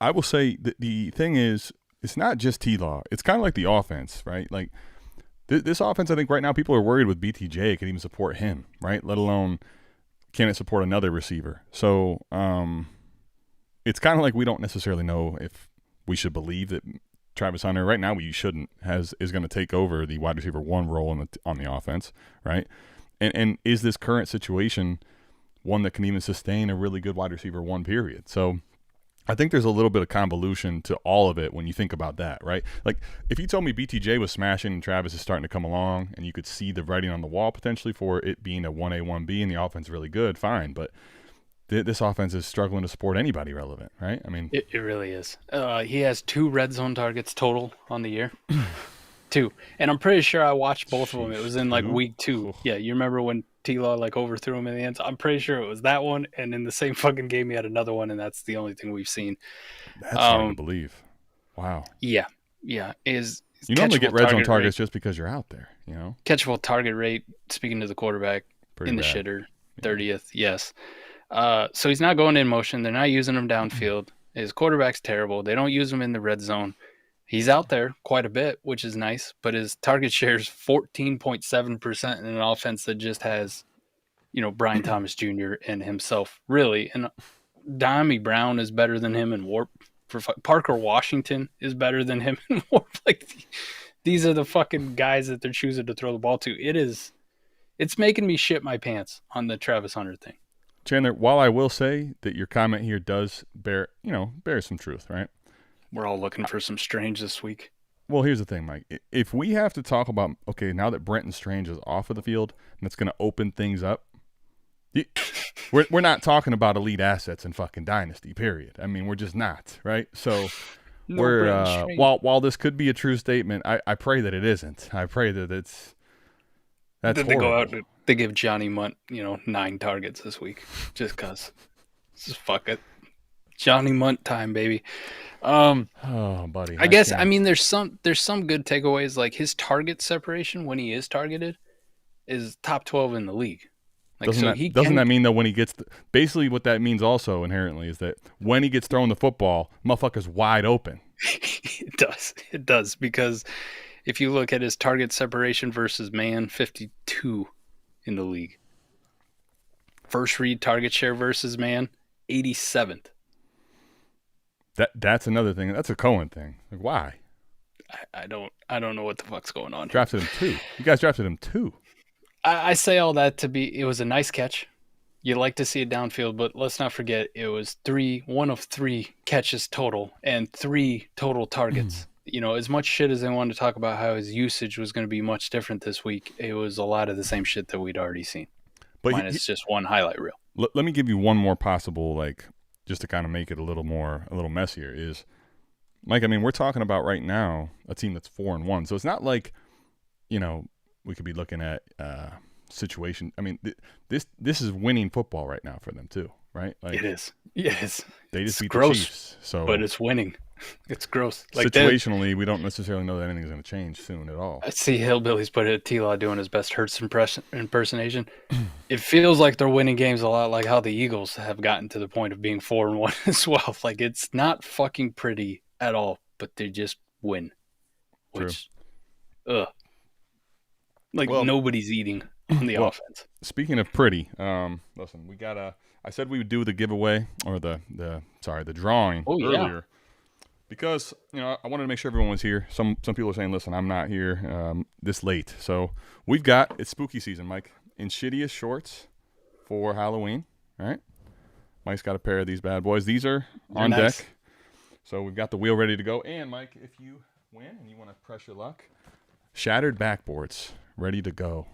I will say that the thing is, it's not just T-Law. It's kind of like the offense, right? Like this offense, I think right now people are worried with BTJ. It can even support him, right? Let alone can it support another receiver? So it's kind of like we don't necessarily know if we should believe that Travis Hunter, right now we shouldn't, is going to take over the wide receiver 1 role on the offense, right? And is this current situation one that can even sustain a really good wide receiver 1 period? So I think there's a little bit of convolution to all of it when you think about that, right? Like, if you told me BTJ was smashing and Travis is starting to come along and you could see the writing on the wall potentially for it being a 1A, 1B and the offense really good, fine. But this offense is struggling to support anybody relevant, right? I mean, it really is. He has 2 red zone targets total on the year. 2. And I'm pretty sure I watched both of them. It was in like week 2. Yeah, you remember when T-Law like overthrew him in the end? I'm pretty sure it was that one. And in the same fucking game, he had another one, and that's the only thing we've seen. That's hard to believe. Wow. Yeah. You normally get red zone targets just because you're out there, you know? Catchable target rate, speaking to the quarterback, pretty in the bad. Shitter, 30th, yes. So he's not going in motion. They're not using him downfield. His quarterback's terrible. They don't use him in the red zone. He's out there quite a bit, which is nice, but his target share is 14.7% in an offense that just has, Brian Thomas Jr. and himself, really. And Dami Brown is better than him in warp. Parker Washington is better than him in warp. Like, these are the fucking guys that they're choosing to throw the ball to. It's making me shit my pants on the Travis Hunter thing. Chandler, while I will say that your comment here does bear some truth, right? We're all looking for some Strange this week. Well, here's the thing, Mike. If we have to talk about, okay, now that Brenton Strange is off of the field and that's going to open things up, we're not talking about elite assets in fucking Dynasty, period. I mean, we're just not, right? So while this could be a true statement, I pray that it isn't. I pray that that's Did they go out and they give Johnny Munt, 9 targets this week just because. Just fuck it. Johnny Munt time, baby. Oh, buddy. I guess there's some good takeaways. Like his target separation when he is targeted is top 12 in the league. Like, doesn't that mean though when he gets basically what that means also inherently is that when he gets thrown the football, motherfucker's wide open. It does because if you look at his target separation versus man, 52 in the league. First read target share versus man, 87th. That's another thing. That's a Cohen thing. Like, why? I don't know what the fuck's going on. Drafted him 2. You guys drafted him 2. I say all that to be. It was a nice catch. You like to see it downfield, but let's not forget it was 1 of 3 catches total and 3 total targets. As much shit as they wanted to talk about how his usage was going to be much different this week, it was a lot of the same shit that we'd already seen. But minus just one highlight reel. Let me give you one more possible, just to kind of make it a little messier is, Mike, we're talking about right now a team that's 4-1. So it's not like, we could be looking at situation. This is winning football right now for them too, right? Like, it is. Yes. They just beat the Chiefs. But it's winning. It's gross. Situationally, we don't necessarily know that anything's going to change soon at all. I see Hillbillies put it T-Law doing his best Hurts impersonation. It feels like they're winning games a lot like how the Eagles have gotten to the point of being 4-1 as well. Like, it's not fucking pretty at all, but they just win. Which, nobody's eating on the offense. Speaking of pretty, listen, we got I said we would do the giveaway or the drawing earlier. because I wanted to make sure everyone was here. Some people are saying, listen, I'm not here this late. So it's spooky season, Mike. In shittiest shorts for Halloween, right? Mike's got a pair of these bad boys. These are on deck. So we've got the wheel ready to go. And, Mike, if you win and you want to press your luck, shattered backboards ready to go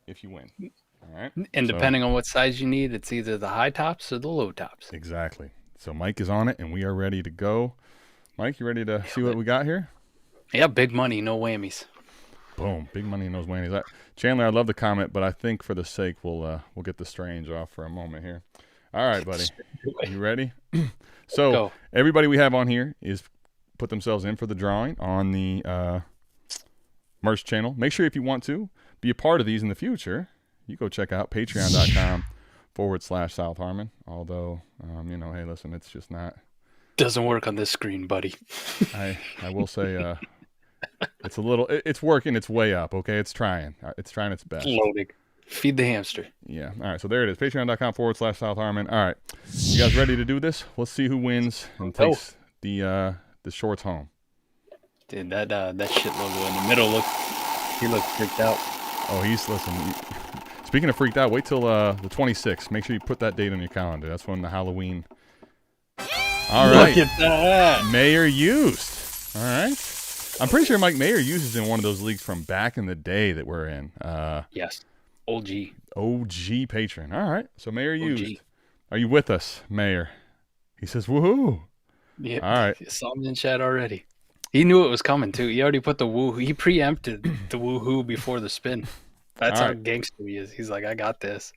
if you win. All right. And depending on what size you need, it's either the high tops or the low tops. Exactly. So Mike is on it, and we are ready to go. Mike, you ready to see what we got here? Yeah, big money, no whammies. Boom, big money in those whammies. Chandler, I love the comment, but I think for the sake, we'll get the strange off for a moment here. All right, buddy. You ready? So everybody we have on here is put themselves in for the drawing on the merch channel. Make sure if you want to be a part of these in the future, you go check out patreon.com/South Harmon. Although, hey, listen, it's just not. Doesn't work on this screen, buddy. I will say it's working its way up, okay? It's trying its best. Loading. Feed the hamster. Yeah. All right, so there it is, patreon.com/South Harmon. All right, you guys ready to do this? Let's see who wins and takes the shorts home. Dude, that shit logo in the middle, he looked freaked out. Oh, listen. Speaking of freaked out, wait till the 26th. Make sure you put that date on your calendar. That's when the Halloween. All right. Look at that. Mayor used. All right. I'm pretty sure Mike Mayer uses in one of those leagues from back in the day that we're in. Yes. OG patron. All right. So Mayer used. Are you with us, Mayer? He says, woohoo. Yeah. All right. You saw him in chat already. He knew it was coming, too. He already put the woo. He preempted the woohoo before the spin. That's how gangster he is. He's like, I got this.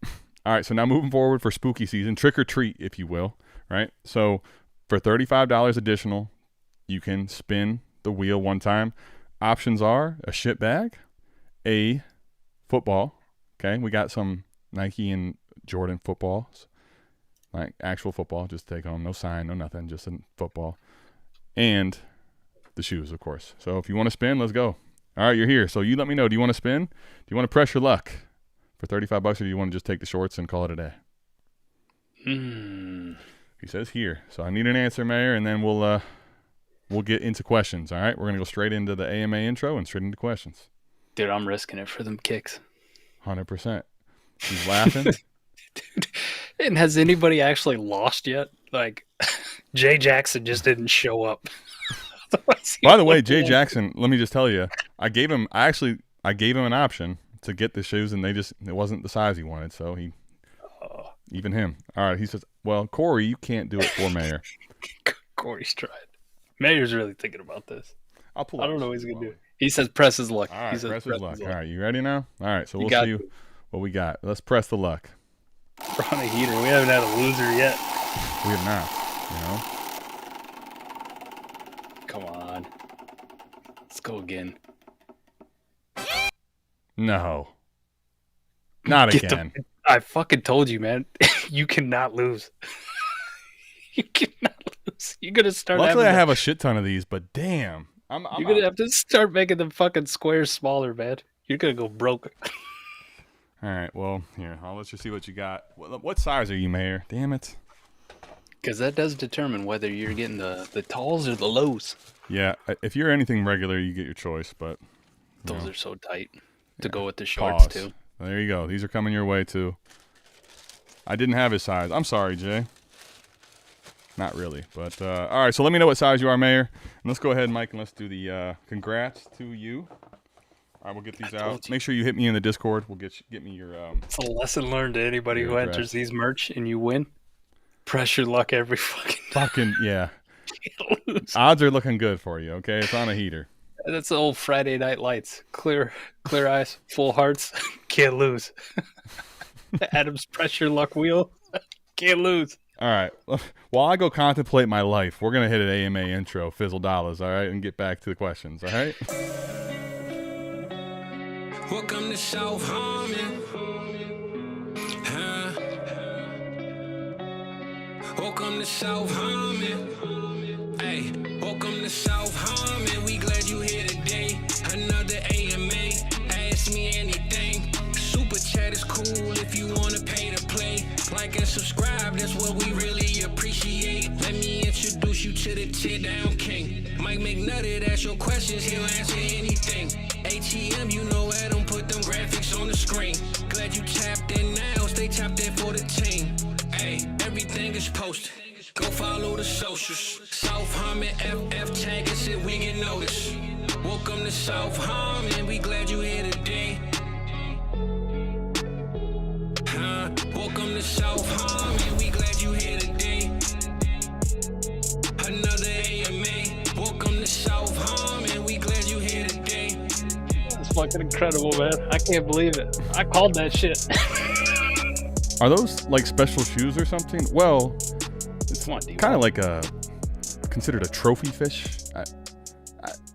All right. So now moving forward for spooky season, trick or treat, if you will. Right. So for $35 additional, you can spin the wheel one time. Options are a shit bag, a football. Okay. We got some Nike and Jordan footballs, like actual football, just take home. No sign, no nothing, just a football. And the shoes, of course. So if you want to spin, let's go. All right, you're here. So you let me know. Do you want to spin? Do you want to press your luck for $35, or do you want to just take the shorts and call it a day? He says here. So I need an answer, Mayor, and then we'll get into questions. All right, we're gonna go straight into the AMA intro and straight into questions. Dude, I'm risking it for them kicks. 100%. He's laughing. Dude, and has anybody actually lost yet? Like, Jay Jackson just didn't show up. By the way, Jay Jackson, let me just tell you, I gave him an option to get the shoes, and it wasn't the size he wanted, so even him. All right, he says, well, Corey, you can't do it for Mayor. Corey's tried. Mayor's really thinking about this. I don't know what he's going to do. He says press his luck. All right, press his luck. All right, you ready now? All right, so we'll see what we got. Let's press the luck. We're on a heater. We haven't had a loser yet. We have not, Come on. Let's go again. No. Not again. I fucking told you, man. You cannot lose. You cannot lose. You're going to start Luckily, I have a shit ton of these, but damn. You're going to have to start making the fucking squares smaller, man. You're going to go broke. All right, well, here, I'll let you see what you got. What size are you, Mayor? Damn it. Because that does determine whether you're getting the talls or the lows. Yeah, if you're anything regular, you get your choice, but... Those are so tight to go with the shorts, too. There you go. These are coming your way, too. I didn't have his size. I'm sorry, Jay. Not really, but... all right, so let me know what size you are, Mayor. And let's go ahead, Mike, and let's do the congrats to you. All right, we'll get these out. Make sure you hit me in the Discord. We'll get me your... It's a lesson learned to anybody who enters these merch and you win. Press your luck every fucking yeah. Odds are looking good for you, okay? It's on a heater. That's the old Friday Night Lights. Clear eyes, full hearts, can't lose. Adam's press your luck wheel, can't lose. All right. While I go contemplate my life, we're going to hit an AMA intro, Fizzle Dollars, all right? And get back to the questions, all right? Welcome to South Harmon. Welcome to South Harmon. Hey, welcome to South Harmon. We glad you here today. Another AMA. Ask me anything. Super chat is cool if you want to pay to play. Like and subscribe, that's what we really appreciate. Let me introduce introduce you to the tear down king. Mike McNutted, ask your questions, he'll answer anything. ATM, you know I don't put them graphics on the screen. Glad you tapped in now, stay tapped in for the team. Hey, everything is posted. Go follow the socials. South Harmon FF tag us if we get noticed. Welcome to South Harmon, we glad you here today. Welcome to South Harmon, we glad you here today. Another AMA. Welcome to South Harmon, we glad you here today. It's fucking incredible, man. I can't believe it. I called that shit. Are those like special shoes or something? Well, it's kind of like considered a trophy fish.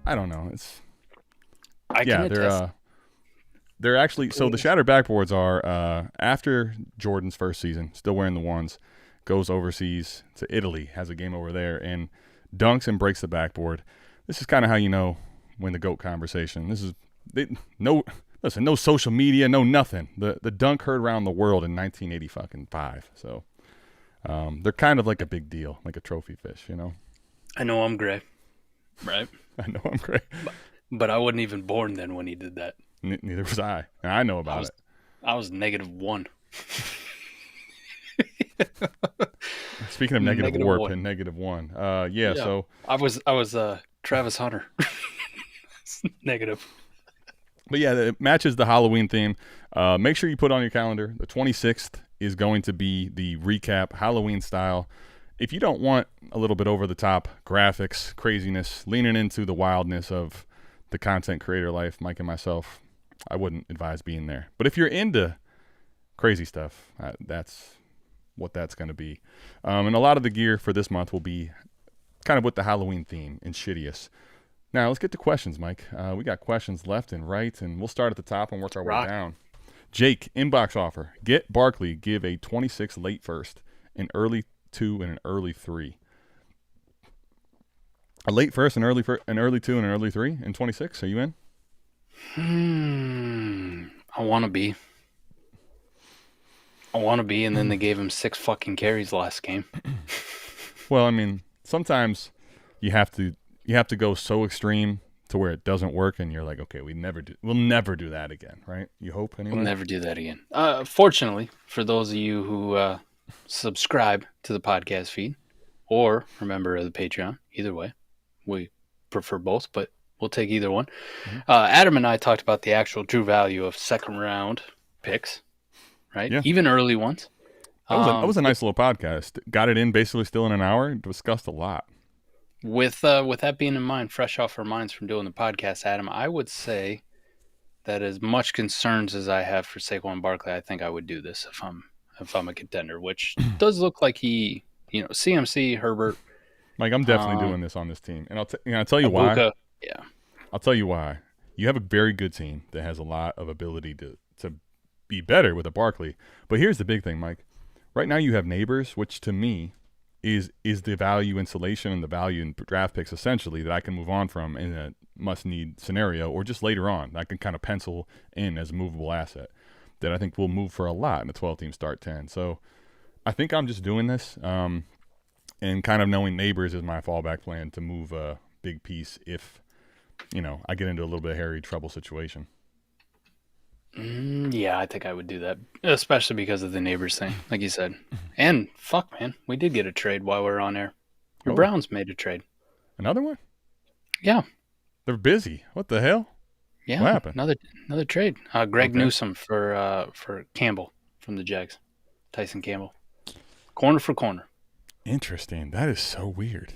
I don't know. They're actually, so the shattered backboards are after Jordan's first season, still wearing the ones, goes overseas to Italy, has a game over there, and dunks and breaks the backboard. This is kind of how you know when the GOAT conversation. This is no social media, no nothing. The dunk heard around the world in 1985. So they're kind of like a big deal, like a trophy fish, you know. I know I'm gray, right? I know I'm gray, but I wasn't even born then when he did that. Neither was I. And I know about it. I was -1. Speaking of negative warp and -1, yeah. So I was Travis Hunter. Negative. But yeah, it matches the Halloween theme. Make sure you put on your calendar. The 26th is going to be the recap, Halloween style. If you don't want a little bit over the top graphics, craziness, leaning into the wildness of the content creator life, Mike and myself, I wouldn't advise being there. But if you're into crazy stuff, that's what that's going to be. And a lot of the gear for this month will be kind of with the Halloween theme, Insidious. Now, let's get to questions, Mike. We got questions left and right, and we'll start at the top and work our way down. Jake, inbox offer. Get Barkley, give a 26 late first, an early 2, and an early 3. A late first, an early 2, and an early 3 in 26. Are you in? I want to be. And then they gave him 6 fucking carries last game. Well, I mean, sometimes you have to go so extreme to where it doesn't work, and you're like, okay, we'll never do that again, right? You hope anyway. We'll never do that again. Fortunately, for those of you who subscribe to the podcast feed or are a member of the Patreon, either way, we prefer both, but we'll take either one. Mm-hmm. Adam and I talked about the actual true value of second round picks, right? Yeah. Even early ones. That was a nice little podcast. Got it in basically still in an hour. Discussed a lot. With that being in mind, fresh off our minds from doing the podcast, Adam, I would say that as much concerns as I have for Saquon Barkley, I think I would do this if I'm a contender, which does look like he, CMC, Herbert. Mike, I'm definitely doing this on this team, and I'll tell you Egbuka, why. Yeah, I'll tell you why. You have a very good team that has a lot of ability to be better with a Barkley. But here's the big thing, Mike. Right now you have Neighbors, which to me is the value insulation and the value in draft picks essentially that I can move on from in a must-need scenario, or just later on I can kind of pencil in as a movable asset that I think will move for a lot in a 12-team start 10. So I think I'm just doing this and kind of knowing Neighbors is my fallback plan to move a big piece if, I get into a little bit of hairy trouble situation. Yeah, I think I would do that, especially because of the Neighbors thing, like you said. And fuck, man, we did get a trade while we were on air. Your Browns made a trade. Another one? Yeah. They're busy. What the hell? Yeah. What happened? Another trade. Newsome for Campbell from the Jags. Tyson Campbell. Corner for corner. Interesting. That is so weird.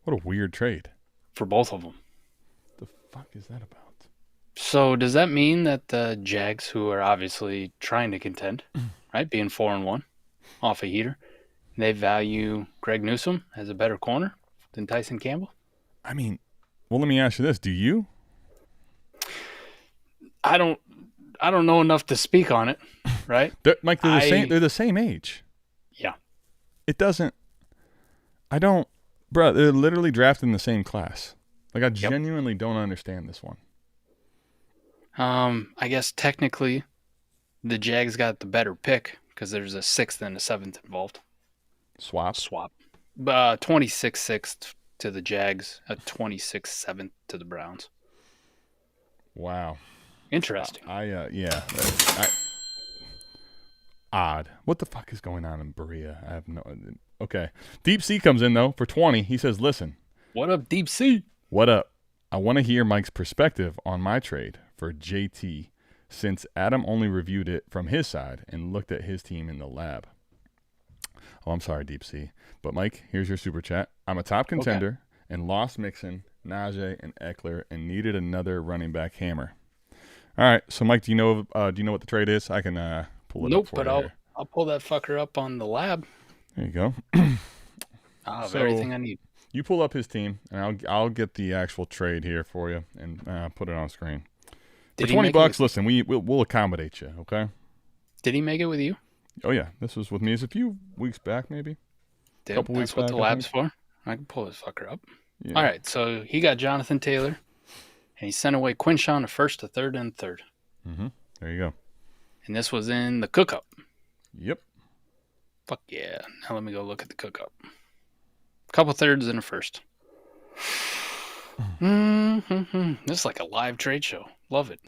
What a weird trade. For both of them. The fuck is that about? So does that mean that the Jags, who are obviously trying to contend, right, being 4-1 off a heater, they value Greg Newsome as a better corner than Tyson Campbell? I mean, well, let me ask you this: do you? I don't know enough to speak on it, right? They're the same. They're the same age. Yeah. It doesn't. I don't, bro. They're literally drafted in the same class. Like I genuinely don't understand this one. I guess technically the Jags got the better pick because there's a 6th and a 7th involved. Swap. 26-6 to the Jags, a 26-7 to the Browns. Wow. Interesting. Odd. What the fuck is going on in Berea? I have no. Okay. Deep Sea comes in though for 20. He says, "Listen, what up, Deep Sea? What up? I want to hear Mike's perspective on my trade for JT, since Adam only reviewed it from his side and looked at his team in the lab." Oh, I'm sorry, Deep Sea. But, Mike, here's your super chat. I'm a top contender and lost Mixon, Najee, and Eckler and needed another running back hammer. All right. So, Mike, do you know what the trade is? I can pull it up for you. Nope, but I'll pull that fucker up on the lab. There you go. I'll have everything I need. You pull up his team, and I'll get the actual trade here for you and put it on screen. For $20, listen, we'll accommodate you, okay? Did he make it with you? Oh, yeah. This was with me. It's a few weeks back, maybe. Couple weeks back. That's what the lab's for. I can pull this fucker up. Yeah. All right, so he got Jonathan Taylor, and he sent away Quinshawn, a first, a third, and a third. Mm-hmm. There you go. And this was in the cook-up. Yep. Fuck yeah. Now let me go look at the cook-up. Couple thirds and a first. Mm-hmm. This is like a live trade show. Love it.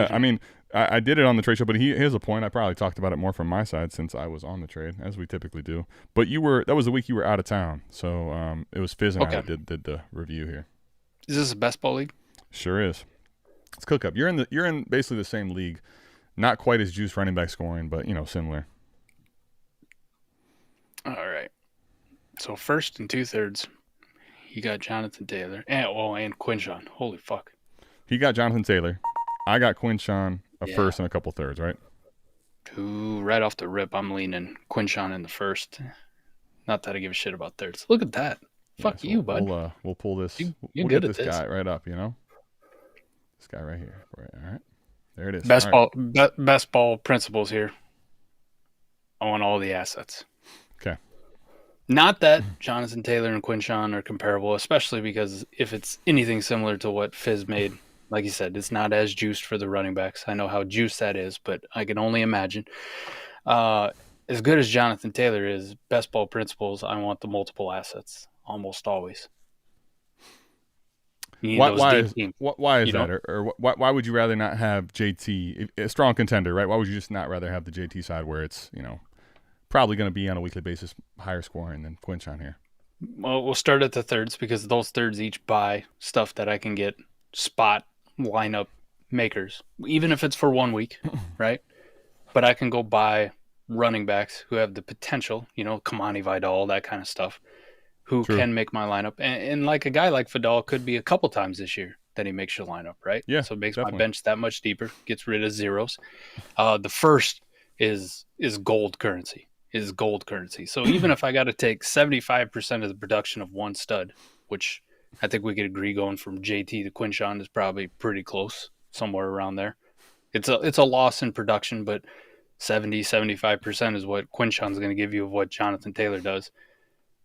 I mean, I did it on the trade show, but he has a point. I probably talked about it more from my side since I was on the trade, as we typically do. But that was the week you were out of town, so it was Fizz and I that did the review here. Is this a best ball league? Sure is. It's cook up. You're in basically the same league, not quite as juiced running back scoring, but similar. All right. So first and 2/3, he got Jonathan Taylor and Quinshawn. Holy fuck. He got Jonathan Taylor. I got Quinshawn a first and a couple thirds, right? Ooh, right off the rip, I'm leaning Quinshawn in the first. Not that I give a shit about thirds. Look at that. Fuck so you, bud. We'll pull this. You're good at this guy right up, This guy right here. All right. There it is. Best ball principles here. I want all the assets. Okay. Not that Jonathan Taylor and Quinshawn are comparable, especially because if it's anything similar to what Fizz made, like you said, it's not as juiced for the running backs. I know how juiced that is, but I can only imagine. As good as Jonathan Taylor is, best ball principles, I want the multiple assets almost always. Why is that? Or why would you rather not have JT, a strong contender, right? Why would you just not rather have the JT side where it's, probably going to be on a weekly basis higher scoring than Quinshawn here? Well, we'll start at the thirds because those thirds each buy stuff that I can get spot lineup makers, even if it's for 1 week, right? But I can go buy running backs who have the potential, Kamani Vidal, that kind of stuff, who can make my lineup. And like a guy like Vidal could be a couple times this year that he makes your lineup, right? Yeah, so it makes definitely my bench that much deeper, gets rid of zeros. The first is gold currency. So even if I got to take 75% of the production of one stud, which I think we could agree going from JT to Quinshawn is probably pretty close, somewhere around there. It's a loss in production, but 75% is what Quinshawn's going to give you of what Jonathan Taylor does.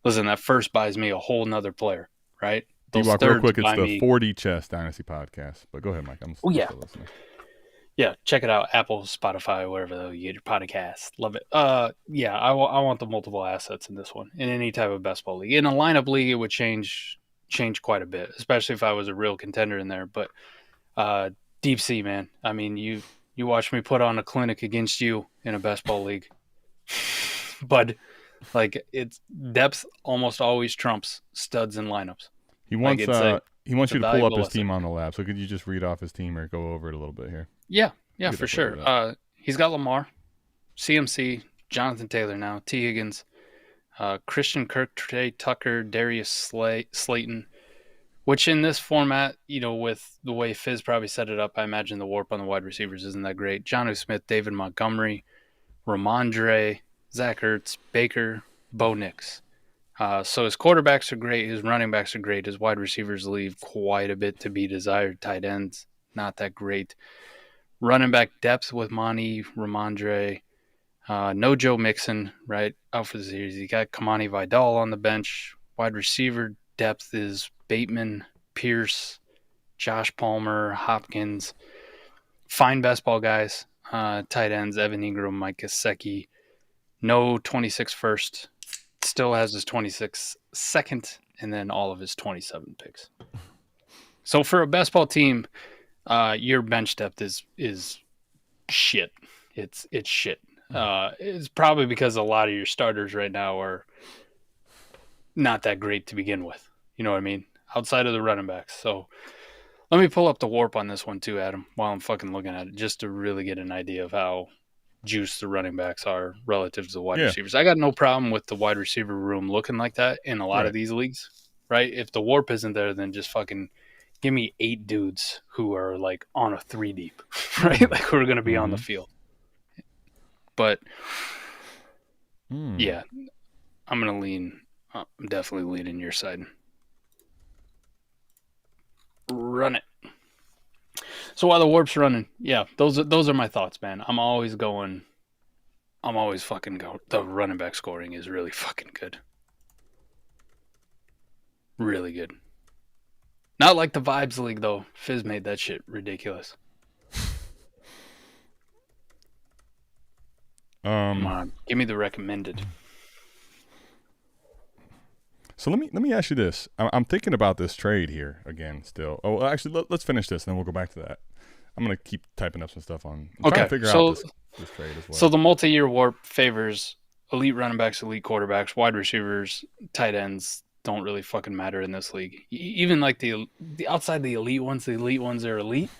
Listen, that first buys me a whole nother player, right? D-Walk, real quick, it's the 4D Chess Dynasty podcast. But go ahead, Mike. I'm still listening. Yeah, check it out. Apple, Spotify, wherever you get your podcast. Love it. I want the multiple assets in this one. In any type of best ball league. In a lineup league, it would change quite a bit, especially if I was a real contender in there. But Deep Sea, man. I mean, you watch me put on a clinic against you in a best ball league. But it's depth almost always trumps studs in lineups. He wants you to pull up his team on the lab. So could you just read off his team or go over it a little bit here? Yeah, for sure. He's got Lamar, CMC, Jonathan Taylor now, T. Higgins, Christian Kirk, Trey Tucker, Darius Slayton, which in this format, with the way Fizz probably set it up, I imagine the warp on the wide receivers isn't that great. Jonnu Smith, David Montgomery, Ramondre, Zach Ertz, Baker, Bo Nix. So his quarterbacks are great. His running backs are great. His wide receivers leave quite a bit to be desired. Tight ends, not that great. Running back depth with Monty, Ramondre, no Joe Mixon, right, out for the series. You got Kamani Vidal on the bench. Wide receiver depth is Bateman, Pierce, Josh Palmer, Hopkins. Fine best ball guys. Tight ends, Evan Ingram, Mike Gesicki. No 26 first. Still has his 26 second and then all of his 27 picks. So for a best ball team, your bench depth is shit. It's shit. It's probably because a lot of your starters right now are not that great to begin with. You know what I mean? Outside of the running backs. So let me pull up the warp on this one too, Adam, while I'm fucking looking at it, just to really get an idea of how juiced the running backs are relative to the wide receivers. I got no problem with the wide receiver room looking like that in a lot of these leagues, right? If the warp isn't there, then just fucking give me 8 dudes who are like on a 3 deep, right? Like who are going to be on the field. But yeah, I'm going to lean. I'm definitely leaning your side. Run it. So while the warp's running, yeah, those are my thoughts, man. I'm always fucking going. The running back scoring is really fucking good. Really good. Not like the Vibes League, though. Fizz made that shit ridiculous. Come on, give me the recommended. So let me ask you this. I'm thinking about this trade here again still. Oh, actually, let's finish this, and then we'll go back to that. I'm going to keep typing up some stuff on. I'm trying to figure out this trade as well. So the multi-year warp favors elite running backs, elite quarterbacks, wide receivers, tight ends don't really fucking matter in this league. Even like the outside the elite ones are elite,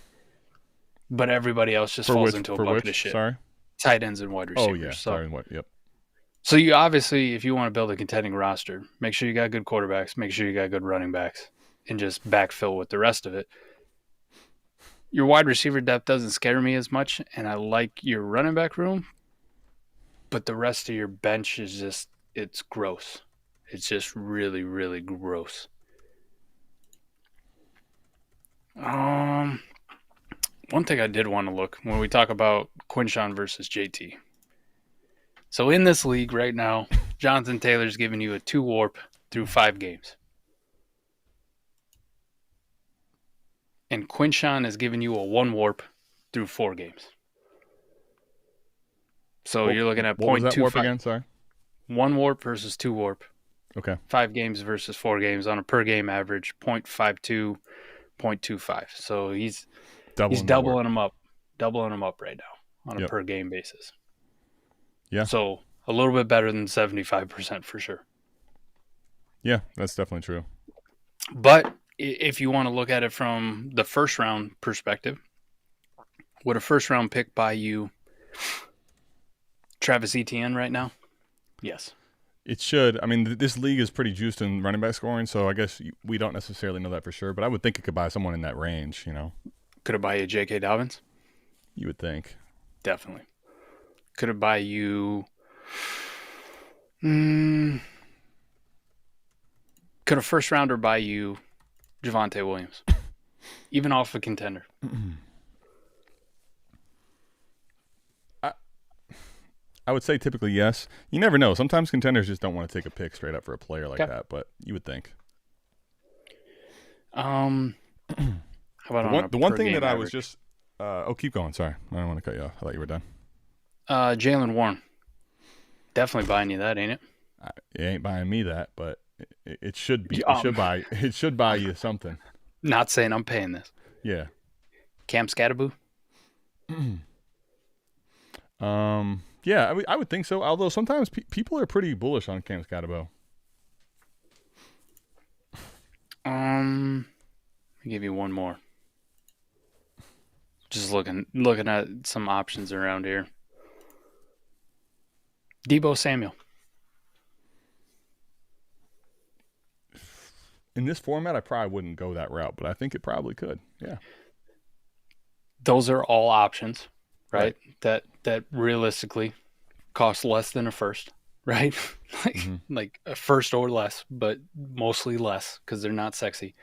but everybody else just falls into a bucket of shit. Sorry? Tight ends and wide receivers. Oh, yeah. Sorry. Yep. So you obviously, if you want to build a contending roster, make sure you got good quarterbacks, make sure you got good running backs, and just backfill with the rest of it. Your wide receiver depth doesn't scare me as much, and I like your running back room, but the rest of your bench is just, it's gross. It's just really, really gross. One thing I did want to look when we talk about Quinshawn versus JT. So in this league right now, Jonathan Taylor's giving you a 2 warp through 5 games. And Quinshawn is giving you a 1 warp through 4 games. So you're looking at 0.25. What was that warp again? Sorry. 1 warp versus 2 warp. Okay. 5 games versus 4 games on a per game average, 0.52, 0.25. So he's doubling them up right now on a per game basis. Yeah. So a little bit better than 75% for sure. Yeah, that's definitely true. But if you want to look at it from the first round perspective, would a first round pick buy you Travis Etienne right now? Yes. It should. I mean, this league is pretty juiced in running back scoring, so I guess we don't necessarily know that for sure, but I would think it could buy someone in that range, you know. Could it buy you J.K. Dobbins? You would think. Definitely. Could it buy you... Could a first rounder buy you Javonte Williams? Even off a contender? I would say typically yes. You never know. Sometimes contenders just don't want to take a pick straight up for a player like that, but you would think. How about the one thing that I was just keep going. Sorry. I don't want to cut you off. I thought you were done. Jaylen Warren. Definitely buying you that, ain't it? It ain't buying me that, but it should be. It should buy you something. Not saying I'm paying this. Yeah. Cam Scatterboo? Yeah, I would think so. Although sometimes people are pretty bullish on Cam Scatterboo. I'll give you one more. Just looking at some options around here. Deebo Samuel. In this format, I probably wouldn't go that route, but I think it probably could. Yeah. Those are all options, right? That realistically cost less than a first, right? like a first or less, but mostly less because they're not sexy.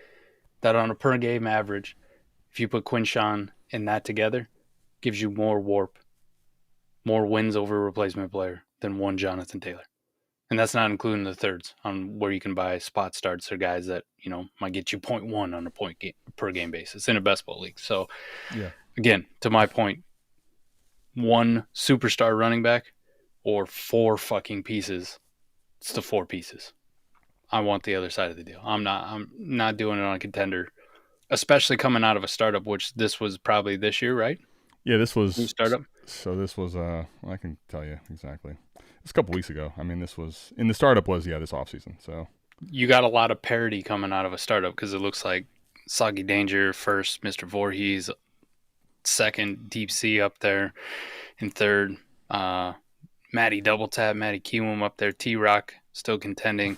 That on a per game average, if you put Quinshawn and that together, gives you more warp, more wins over a replacement player than one Jonathan Taylor. And that's not including the thirds on where you can buy spot starts or guys that, you know, might get you 0.1 on a per game basis in a best ball league. So, again, to my point, 1 superstar running back or 4 fucking pieces It's the 4 pieces. I want the other side of the deal. I'm not doing it on a contender, especially coming out of a startup, which this was probably this year, right? Yeah, this was new startup. So this was I can tell you exactly. It's a couple weeks ago. I mean, this was in the startup was this offseason. So you got a lot of parity coming out of a startup because it looks like Soggy Danger first, Mr. Voorhees second, Deep Sea up there in third, Matty Double Tap, Matty Kiwoom up there, T-Rock still contending.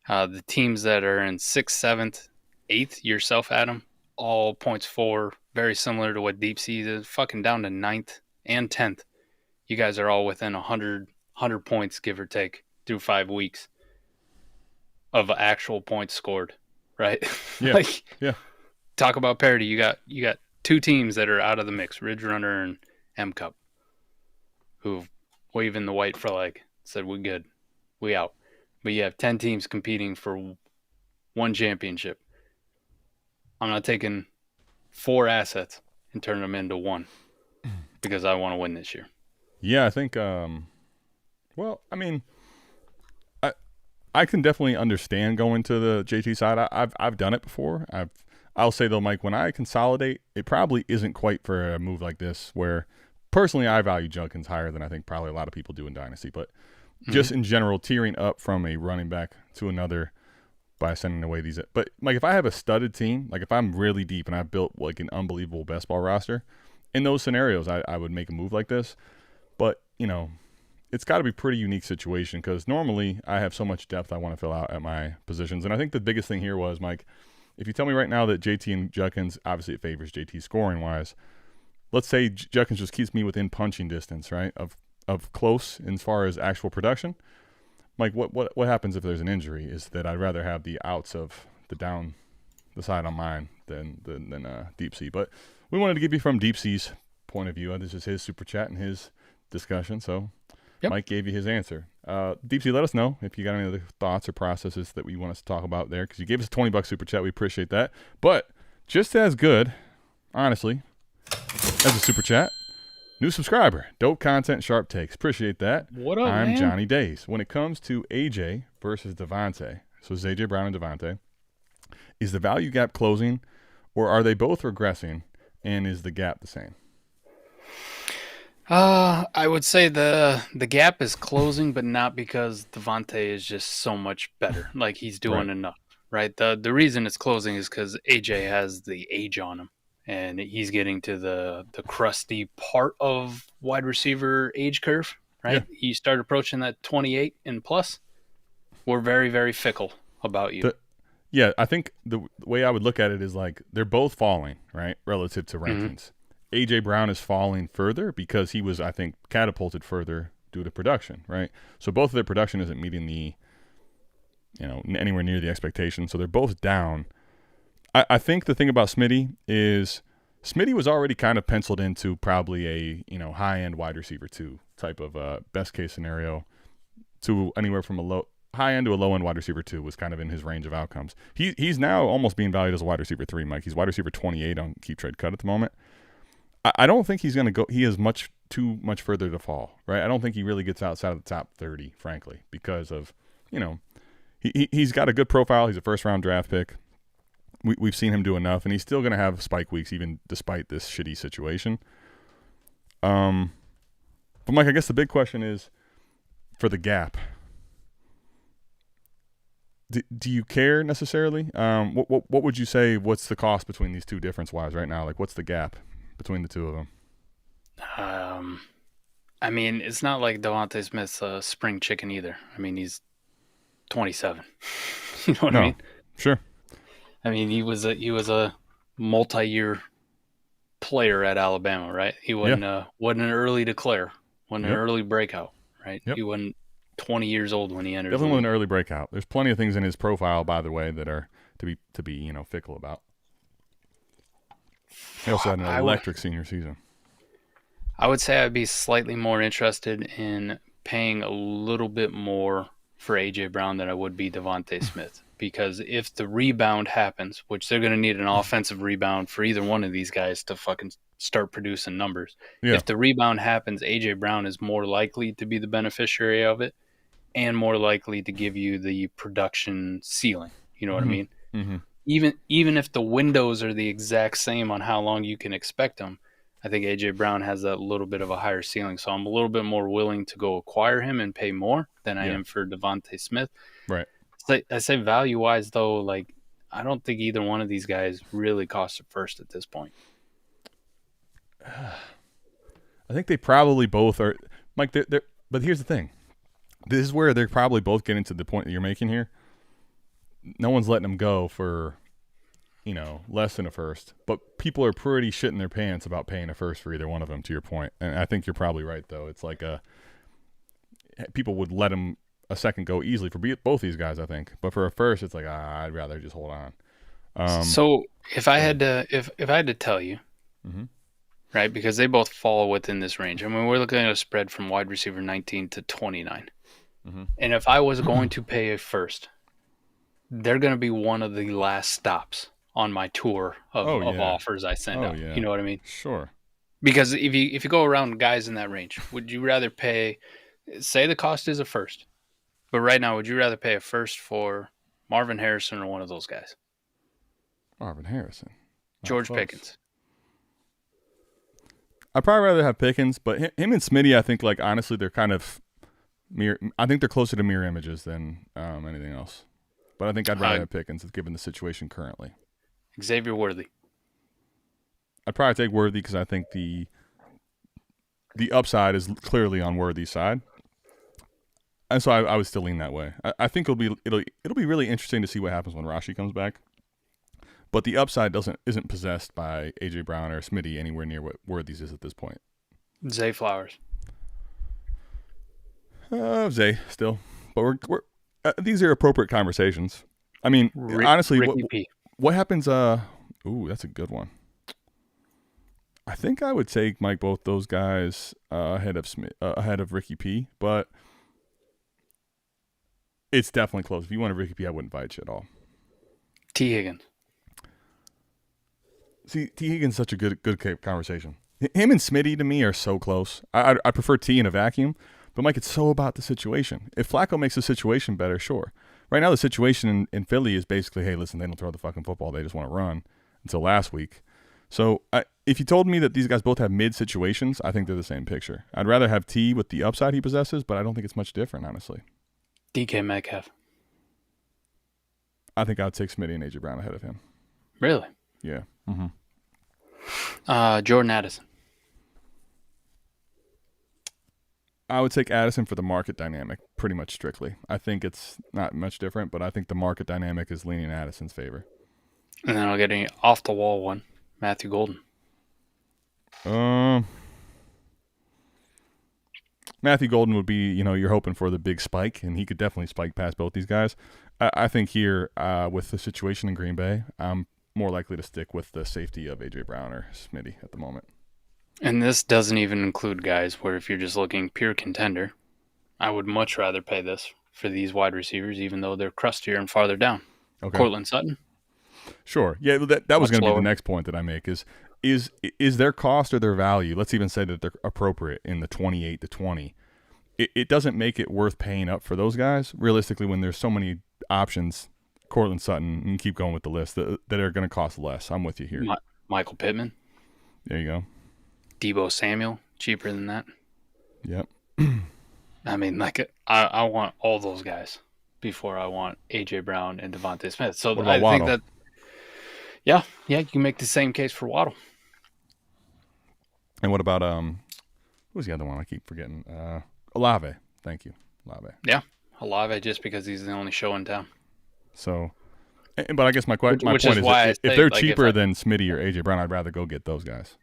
The teams that are in 6th, 7th, 8th, yourself, Adam, all points for, very similar to what Deep Sea is, fucking down to 9th and 10th. You guys are all within 100 points, give or take, through 5 weeks of actual points scored, right? Yeah, yeah. Talk about parity. You got 2 teams that are out of the mix, Ridge Runner and M Cup, who've waving the white flag, said we're good, we out. But you have 10 teams competing for 1 championship. I'm not taking 4 assets and turning them into 1 because I want to win this year. Yeah, I think. Well, I mean, I can definitely understand going to the JT side. I've done it before. I'll say though, Mike, when I consolidate, it probably isn't quite for a move like this. Where personally, I value Junkins higher than I think probably a lot of people do in Dynasty, but. Just in general, tearing up from a running back to another by sending away these. But, like, if I have a studded team, like if I'm really deep and I've built, like, an unbelievable best ball roster, in those scenarios, I would make a move like this. But, you know, it's got to be a pretty unique situation because normally I have so much depth I want to fill out at my positions. And I think the biggest thing here was, Mike, if you tell me right now that JT and Junkins, obviously it favors JT scoring-wise. Let's say Junkins just keeps me within punching distance, right, of close as far as actual production. Like what happens if there's an injury is that I'd rather have the outs of the side on mine than Deep Sea. But we wanted to give you from Deep Sea's point of view. This is his super chat and his discussion. So yep. Mike gave you his answer. Deep Sea, let us know if you got any other thoughts or processes that we want us to talk about there because you gave us a $20 super chat. We appreciate that. But just as good, honestly, as a super chat, new subscriber, dope content, sharp takes. Appreciate that. What up, I'm man? Johnny Days. When it comes to AJ versus Devontae, so it's AJ Brown and Devontae, is the value gap closing or are they both regressing and is the gap the same? I would say the gap is closing, but not because Devontae is just so much better. Like he's doing enough, right? The reason it's closing is because AJ has the age on him. And he's getting to the crusty part of wide receiver age curve, right? Yeah. You start approaching that 28 and plus. We're very, very fickle about you. I think the way I would look at it is like they're both falling, right, relative to rankings. A.J. Brown is falling further because he was, I think, catapulted further due to production, right? So both of their production isn't meeting anywhere near the expectation. So they're both down. I think the thing about Smitty is Smitty was already kind of penciled into probably a high-end wide receiver 2 type of best case scenario to anywhere from a high-end to a low-end wide receiver 2 was kind of in his range of outcomes. He's now almost being valued as a wide receiver 3, Mike. He's wide receiver 28 on Keep Trade Cut at the moment. I don't think he's going to go – he is too much further to fall, right? I don't think he really gets outside of the top 30, frankly, because of, he's got a good profile. He's a first-round draft pick. We've seen him do enough, and he's still going to have spike weeks even despite this shitty situation. But, Mike, I guess the big question is for the gap. Do you care necessarily? What would you say what's the cost between these two difference-wise right now? Like, what's the gap between the two of them? I mean, it's not like Devontae Smith's a spring chicken either. I mean, he's 27. You know what I mean? Sure. I mean, he was a multi-year player at Alabama, right? He wasn't an early declare, wasn't an early breakout, right? Yep. He wasn't 20 years old when he entered. Definitely wasn't an early breakout. There's plenty of things in his profile, by the way, that are to be fickle about. He also had an electric senior season. I would say I'd be slightly more interested in paying a little bit more for A.J. Brown than I would be Devontae Smith. Because if the rebound happens, which they're going to need an offensive rebound for either one of these guys to fucking start producing numbers. Yeah. If the rebound happens, A.J. Brown is more likely to be the beneficiary of it. and more likely to give you the production ceiling. You know what I mean? Mm-hmm. Even if the windows are the exact same on how long you can expect them, I think A.J. Brown has a little bit of a higher ceiling. So I'm a little bit more willing to go acquire him and pay more than I am for Devontae Smith. Right. I say value-wise, though, like, I don't think either one of these guys really cost a first at this point. I think they probably both are. Mike, but here's the thing. This is where they're probably both getting to the point that you're making here. No one's letting them go for, less than a first. But people are pretty shitting their pants about paying a first for either one of them, to your point. And I think you're probably right, though. It's like people would let them a second go easily for both these guys, I think. But for a first, it's like, I'd rather just hold on. So if I had to tell you, right, because they both fall within this range. I mean, we're looking at a spread from wide receiver 19 to 29. And if I was going to pay a first, they're going to be one of the last stops on my tour of offers I send out. Yeah. You know what I mean? Sure. Because if you go around guys in that range, would you rather pay, say the cost is a first, but right now, would you rather pay a first for Marvin Harrison or one of those guys? Marvin Harrison. George Pickens. I'd probably rather have Pickens, but him and Smitty, I think, like, honestly, they're kind of I think they're closer to mirror images than anything else. But I think I'd rather have Pickens given the situation currently. Xavier Worthy. I'd probably take Worthy because I think the upside is clearly on Worthy's side. And so I would still lean that way. I think it'll be really interesting to see what happens when Rashi comes back. But the upside isn't possessed by A.J. Brown or Smitty anywhere near what Worthy's is at this point. Zay Flowers. Zay still, but we're these are appropriate conversations. I mean, honestly, what happens? Ooh, that's a good one. I think I would take both those guys ahead of Ricky P, but it's definitely close. If you wanted Ricky P, I wouldn't fight you at all. T. Higgins. See, T. Higgins is such a good conversation. Him and Smitty to me are so close. I prefer T in a vacuum. But, Mike, it's so about the situation. If Flacco makes the situation better, sure. Right now the situation in Philly is basically, hey, listen, they don't throw the fucking football. They just want to run until last week. So if you told me that these guys both have mid situations, I think they're the same picture. I'd rather have T with the upside he possesses, but I don't think it's much different, honestly. DK Metcalf. I think I'd take Smitty and A.J. Brown ahead of him. Really? Yeah. Jordan Addison. I would take Addison for the market dynamic, pretty much strictly. I think it's not much different, but I think the market dynamic is leaning in Addison's favor. And then I'll get an off-the-wall one, Matthew Golden. Matthew Golden would be, you're hoping for the big spike, and he could definitely spike past both these guys. I think here, with the situation in Green Bay, I'm more likely to stick with the safety of A.J. Brown or Smitty at the moment. And this doesn't even include guys where if you're just looking pure contender, I would much rather pay this for these wide receivers, even though they're crustier and farther down. Okay. Cortland Sutton. Sure. Yeah, that was going to be the next point that I make is their cost or their value, let's even say that they're appropriate in the 28 to 20. It doesn't make it worth paying up for those guys, realistically, when there's so many options, Cortland Sutton, and keep going with the list, that are going to cost less. I'm with you here. Michael Pittman. There you go. Debo Samuel, cheaper than that. Yep. I mean, I want all those guys before I want A.J. Brown and Devontae Smith. So I think that, yeah, you can make the same case for Waddle. And what about who's the other one? I keep forgetting. Olave. Thank you, Olave. Yeah, Olave, just because he's the only show in town. So, but I guess my point is if they're cheaper than Smitty or A.J. Brown, I'd rather go get those guys.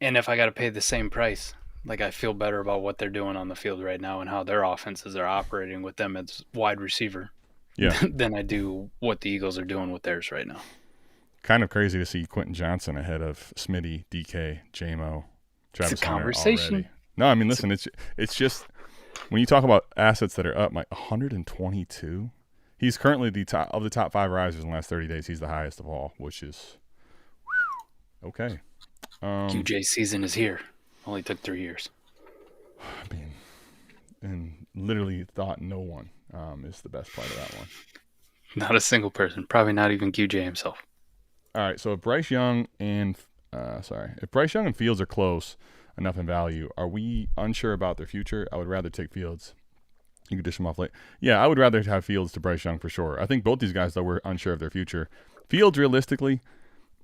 And if I got to pay the same price, I feel better about what they're doing on the field right now and how their offenses are operating with them as wide receiver than I do what the Eagles are doing with theirs right now. Kind of crazy to see Quentin Johnson ahead of Smitty, DK, J-Mo, Travis Hunter conversation. Already. No, I mean, listen, it's just when you talk about assets that are up, 122. He's currently the top 5 risers in the last 30 days. He's the highest of all, which is okay. QJ season is here. Only took 3 years. I mean, and literally thought no one is the best part of that one. Not a single person. Probably not even QJ himself. All right, so if Bryce Young and Fields are close enough in value, are we unsure about their future? I would rather take Fields. You can dish them off late. Yeah, I would rather have Fields to Bryce Young for sure. I think both these guys, though, were unsure of their future. Fields, realistically,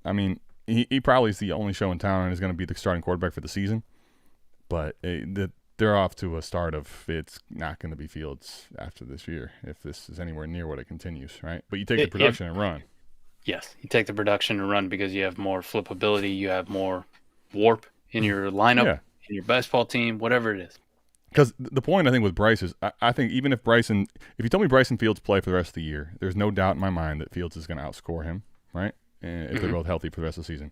I mean, he probably is the only show in town and is going to be the starting quarterback for the season. But they're off to a start of it's not going to be Fields after this year if this is anywhere near what it continues, right? But you take the production and run. Yes, you take the production and run because you have more flippability, you have more warp in your lineup, in your baseball team, whatever it is. Because the point, I think, with Bryce is I think even if you told me Bryson Fields play for the rest of the year, there's no doubt in my mind that Fields is going to outscore him, right? And if they're both healthy for the rest of the season.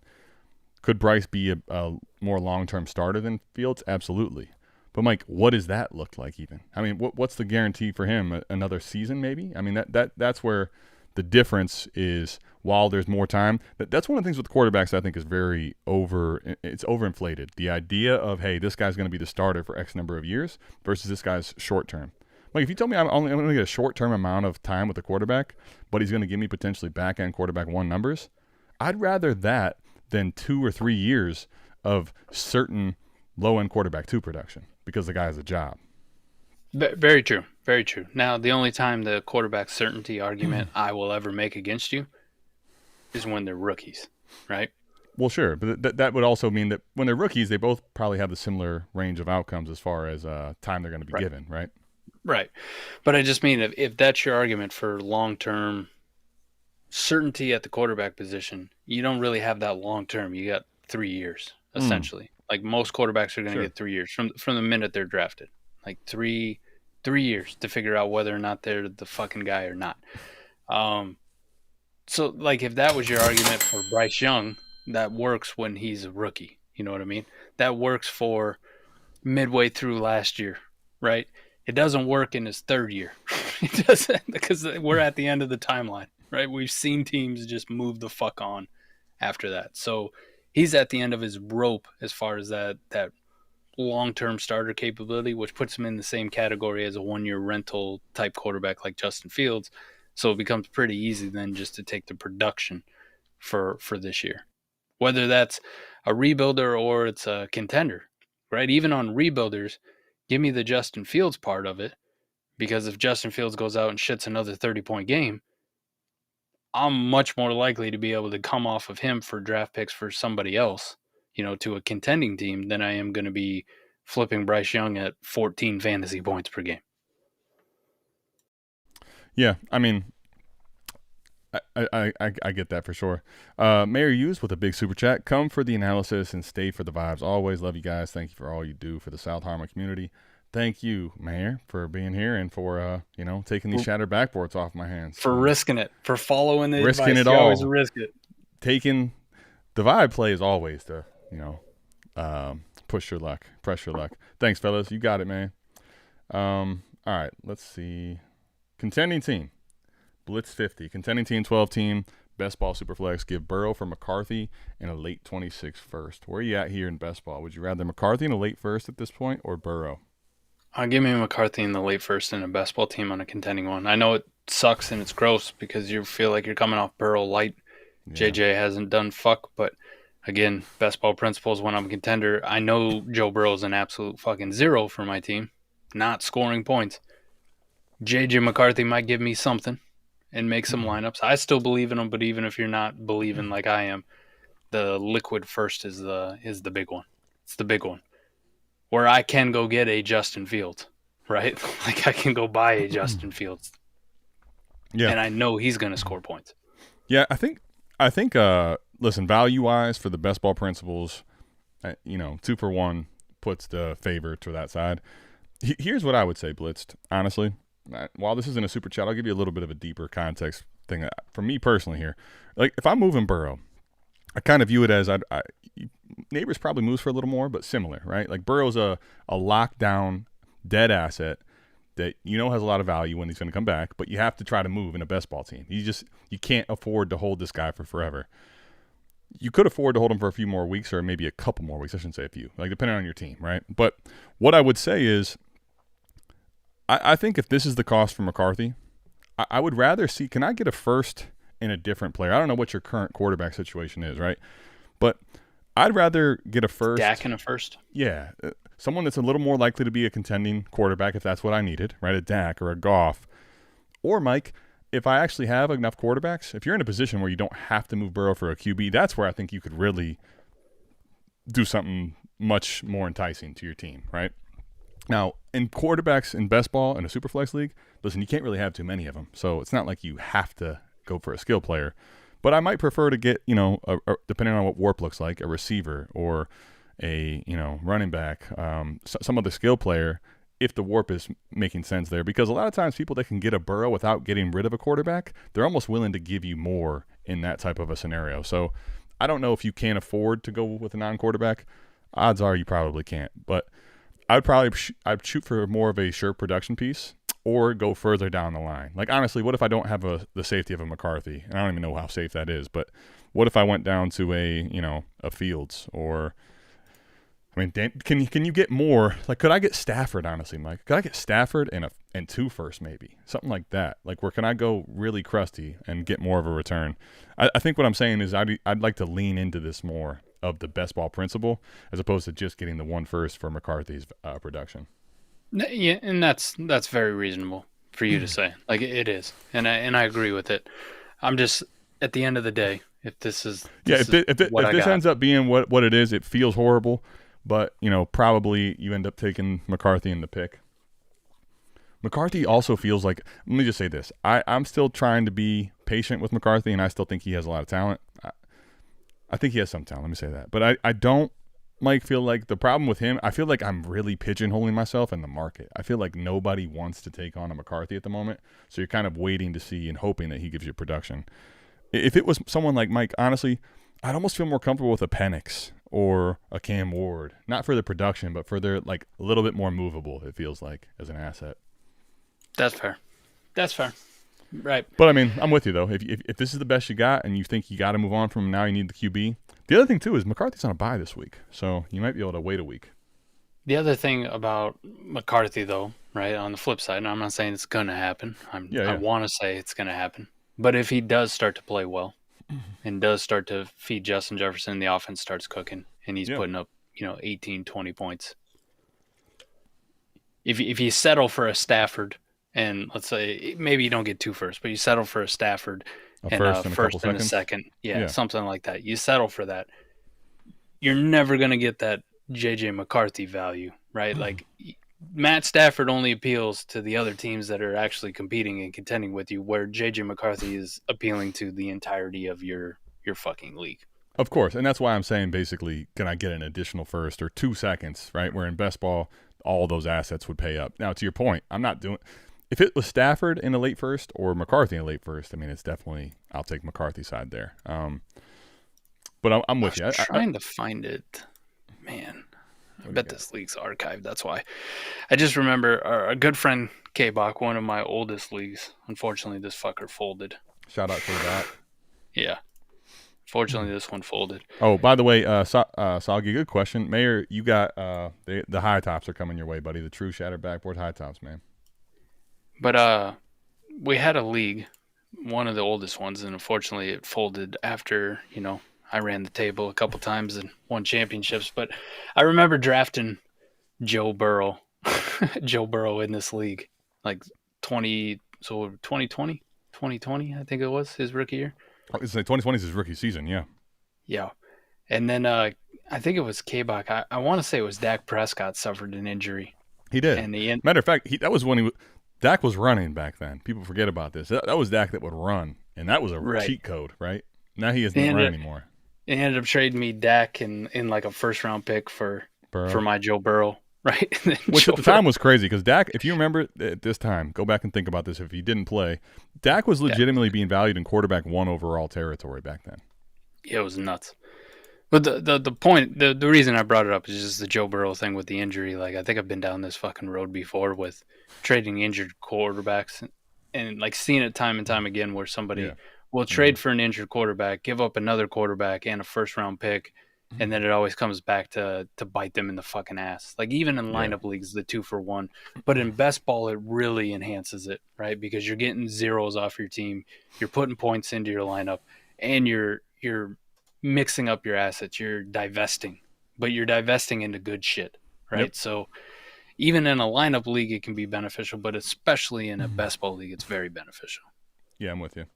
Could Bryce be a more long-term starter than Fields? Absolutely. But, Mike, what does that look like even? I mean, what's the guarantee for him? Another season maybe? I mean, that's where the difference is. While there's more time, that's one of the things with quarterbacks I think is it's overinflated. The idea of, hey, this guy's going to be the starter for X number of years versus this guy's short term. Like if you tell me I'm going to get a short term amount of time with the quarterback, but he's going to give me potentially back end quarterback one numbers, I'd rather that than 2 or 3 years of certain low end quarterback two production because the guy has a job. Very true. Very true. Now, the only time the quarterback certainty argument I will ever make against you is when they're rookies, right? Well, sure, but that would also mean that when they're rookies, they both probably have the similar range of outcomes as far as time they're going to be given, right? Right. But I just mean if that's your argument for long-term certainty at the quarterback position, you don't really have that long-term. You got 3 years, essentially. Like most quarterbacks are going to get 3 years from the minute they're drafted. Like three years to figure out whether or not they're the fucking guy or not. So, like, if that was your argument for Bryce Young, that works when he's a rookie. You know what I mean? That works for midway through last year, right? It doesn't work in his third year. It doesn't because we're at the end of the timeline, right? We've seen teams just move the fuck on after that. So he's at the end of his rope as far as that long-term starter capability, which puts him in the same category as a one-year rental type quarterback like Justin Fields. So it becomes pretty easy then just to take the production for this year. Whether that's a rebuilder or it's a contender, right? Even on rebuilders, give me the Justin Fields part of it, because if Justin Fields goes out and shits another 30-point game, I'm much more likely to be able to come off of him for draft picks for somebody else, to a contending team than I am going to be flipping Bryce Young at 14 fantasy points per game. Yeah, I mean, I get that for sure. Mayor Hughes with a big super chat. Come for the analysis and stay for the vibes. Always love you guys. Thank you for all you do for the South Harmon community. Thank you, Mayor, for being here and for taking these shattered backboards off my hands. For risking it, for following the risking advice. It all. Always risk it. Taking the vibe play is always to push your luck, press your luck. Thanks, fellas. You got it, man. All right, let's see. Contending team, Blitz 50. Contending team, 12 team, best ball superflex. Give Burrow for McCarthy and a late 26 first. Where are you at here in best ball? Would you rather McCarthy in a late first at this point or Burrow? Give me McCarthy in the late first and a best ball team on a contending one. I know it sucks and it's gross because you feel like you're coming off Burrow light. Yeah. JJ hasn't done fuck, but again, best ball principles when I'm a contender. I know Joe Burrow's an absolute fucking zero for my team, not scoring points. JJ McCarthy might give me something and make some lineups. I still believe in him, but even if you're not believing like I am, the liquid first is the big one. It's the big one. Where I can go get a Justin Fields, right? Like I can go buy a Justin Fields. Yeah. And I know he's going to score points. Yeah, I think listen, value-wise for the best ball principles, 2 for 1 puts the favor to that side. Here's what I would say, Blitzed, honestly. While this isn't a super chat, I'll give you a little bit of a deeper context thing. For me personally here, like if I'm moving Burrow, I kind of view it as Neighbors probably moves for a little more, but similar, right? Like Burrow's a lockdown dead asset that has a lot of value when he's going to come back, but you have to try to move in a best ball team. You can't afford to hold this guy for forever. You could afford to hold him for a few more weeks or maybe a couple more weeks. I shouldn't say a few, like depending on your team, right? But what I would say is I think if this is the cost for McCarthy, I would rather see, can I get a first in a different player? I don't know what your current quarterback situation is, right? But I'd rather get a first. Dak and a first? Yeah. Someone that's a little more likely to be a contending quarterback if that's what I needed, right? A Dak or a Goff. Or, Mike, if I actually have enough quarterbacks, if you're in a position where you don't have to move Burrow for a QB, that's where I think you could really do something much more enticing to your team, right? Now, in quarterbacks in best ball in a Superflex league, listen, you can't really have too many of them. So it's not like you have to go for a skill player. But I might prefer to get, depending on what WARP looks like, a receiver or a, running back, some other skill player if the WARP is making sense there. Because a lot of times people that can get a Burrow without getting rid of a quarterback, they're almost willing to give you more in that type of a scenario. So I don't know if you can't afford to go with a non-quarterback. Odds are you probably can't. But I'd shoot for more of a sure production piece or go further down the line. Like, honestly, what if I don't have the safety of a McCarthy? And I don't even know how safe that is, but what if I went down to a Fields or – I mean, can you get more? Like, could I get Stafford, honestly, Mike? Could I get Stafford and 2 first maybe? Something like that. Like, where can I go really crusty and get more of a return? I think what I'm saying is I'd like to lean into this more of the best ball principle as opposed to just getting the 1 first for McCarthy's production. Yeah, and that's very reasonable for you to say. Like, it is, and I agree with it. I'm just, at the end of the day, if this ends up being what it is, it feels horrible. But, probably you end up taking McCarthy in the pick. McCarthy also feels like, let me just say this. I'm still trying to be patient with McCarthy, and I still think he has a lot of talent. I think he has some talent, let me say that. But I don't, Mike, feel like the problem with him, I feel like I'm really pigeonholing myself in the market. I feel like nobody wants to take on a McCarthy at the moment. So you're kind of waiting to see and hoping that he gives you production. If it was someone like Mike, honestly, I'd almost feel more comfortable with a Penix or a Cam Ward, not for the production, but for their a little bit more movable, it feels like, as an asset. That's fair. Right. But I mean, I'm with you though. If this is the best you got and you think you got to move on from him now, you need the QB. The other thing too is McCarthy's on a bye this week, so you might be able to wait a week. The other thing about McCarthy though, right, on the flip side, and I'm not saying it's going to happen. I want to say it's going to happen. But if he does start to play well and does start to feed Justin Jefferson, the offense starts cooking and he's putting up, 18, 20 points. If you settle for a Stafford, and let's say maybe you don't get 2 first, but you settle for a Stafford and a first and a second. Yeah, something like that. You settle for that. You're never going to get that J.J. McCarthy value, right? Like, Matt Stafford only appeals to the other teams that are actually competing and contending with you, where J.J. McCarthy is appealing to the entirety of your fucking league. Of course, and that's why I'm saying basically, can I get an additional first or 2 seconds, right? Where in best ball, all those assets would pay up. Now, to your point, I'm not doing – if it was Stafford in a late first or McCarthy in a late first, I mean, it's definitely – I'll take McCarthy's side there. But I'm with you. I'm trying to find it. Man, I bet this league's archived. That's why. I just remember a good friend, K-Bach, one of my oldest leagues. Unfortunately, this fucker folded. Shout out to that. Yeah. Fortunately, this one folded. Oh, by the way, Soggy, good question. Mayor, you got the high tops are coming your way, buddy. The true shattered backboard high tops, man. But we had a league, one of the oldest ones, and unfortunately it folded after, I ran the table a couple times and won championships. But I remember drafting Joe Burrow in this league, like 2020, I think it was his rookie year. It's like 2020 is his rookie season, yeah. Yeah. And then I think it was K-Bach. I want to say it was Dak Prescott suffered an injury. He did. And matter of fact, that was when Dak was running back then. People forget about this. That was Dak that would run, and that was a cheat code, right? Now he isn't run anymore. He ended up trading me Dak in like a first-round pick for my Joe Burrow, right? Which at the time was crazy because Dak, if you remember at this time, go back and think about this. If he didn't play, Dak was legitimately being valued in quarterback 1 overall territory back then. Yeah, it was nuts. But the point, the reason I brought it up is just the Joe Burrow thing with the injury. Like, I think I've been down this fucking road before with trading injured quarterbacks and like seeing it time and time again where somebody will trade for an injured quarterback, give up another quarterback and a first-round pick, and then it always comes back to bite them in the fucking ass. Like even in lineup leagues, the 2-for-1, but in best ball, it really enhances it, right? Because you're getting zeros off your team, you're putting points into your lineup, and you're mixing up your assets. You're divesting, but you're divesting into good shit, right? Yep. So even in a lineup league, it can be beneficial, but especially in a best ball league, it's very beneficial. Yeah, I'm with you.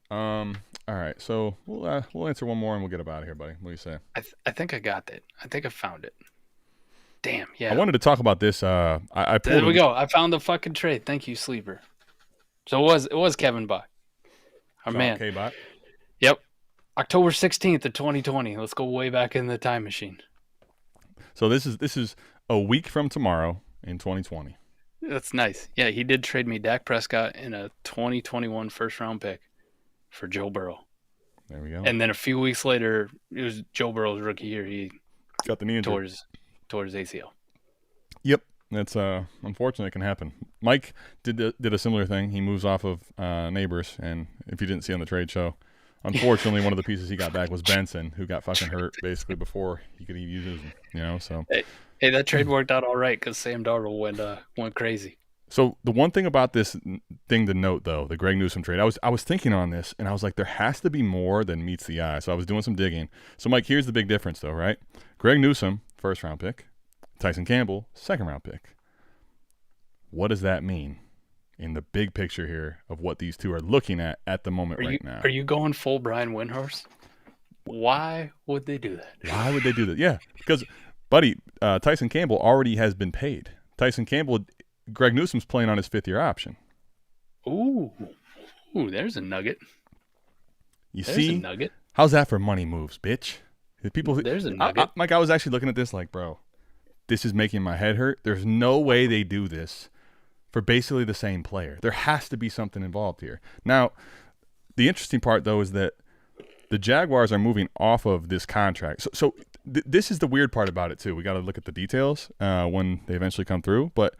All right, so we'll answer one more and we'll get up out of here, buddy. What do you say? I think I got that. I think I found it. Damn, yeah. I wanted to talk about this. There we go. I found the fucking trade. Thank you, Sleeper. So it was Kevin Bach, our man. K-Bot. Yep. October 16th of 2020. Let's go way back in the time machine. So this is a week from tomorrow in 2020. That's nice. Yeah, he did trade me Dak Prescott in a 2021 first-round pick for Joe Burrow. There we go. And then a few weeks later, it was Joe Burrow's rookie year. He got the knee injury. Towards ACL. Yep. That's unfortunate. It can happen. Mike did a similar thing. He moves off of Neighbors, and if you didn't see on the trade show, unfortunately, one of the pieces he got back was Benson, who got fucking hurt basically before he could even use him. So hey, that trade worked out all right because Sam Darnold went crazy. So the one thing about this thing to note, though, the Greg Newsome trade, I was thinking on this, and I was like, there has to be more than meets the eye. So I was doing some digging. So, Mike, here's the big difference, though, right? Greg Newsome, first-round pick. Tyson Campbell, second-round pick. What does that mean in the big picture here of what these two are looking at the moment right now? Are you going full Brian Windhorst? Why would they do that? Why would they do that? Yeah, because, buddy, Tyson Campbell already has been paid. Greg Newsome's playing on his fifth-year option. Ooh, there's a nugget. There's a nugget. How's that for money moves, bitch? There's a nugget. Mike, I was actually looking at this like, bro, this is making my head hurt. There's no way they do this for basically the same player. There has to be something involved here. Now, the interesting part, though, is that the Jaguars are moving off of this contract. So this is the weird part about it, too. We got to look at the details when they eventually come through, but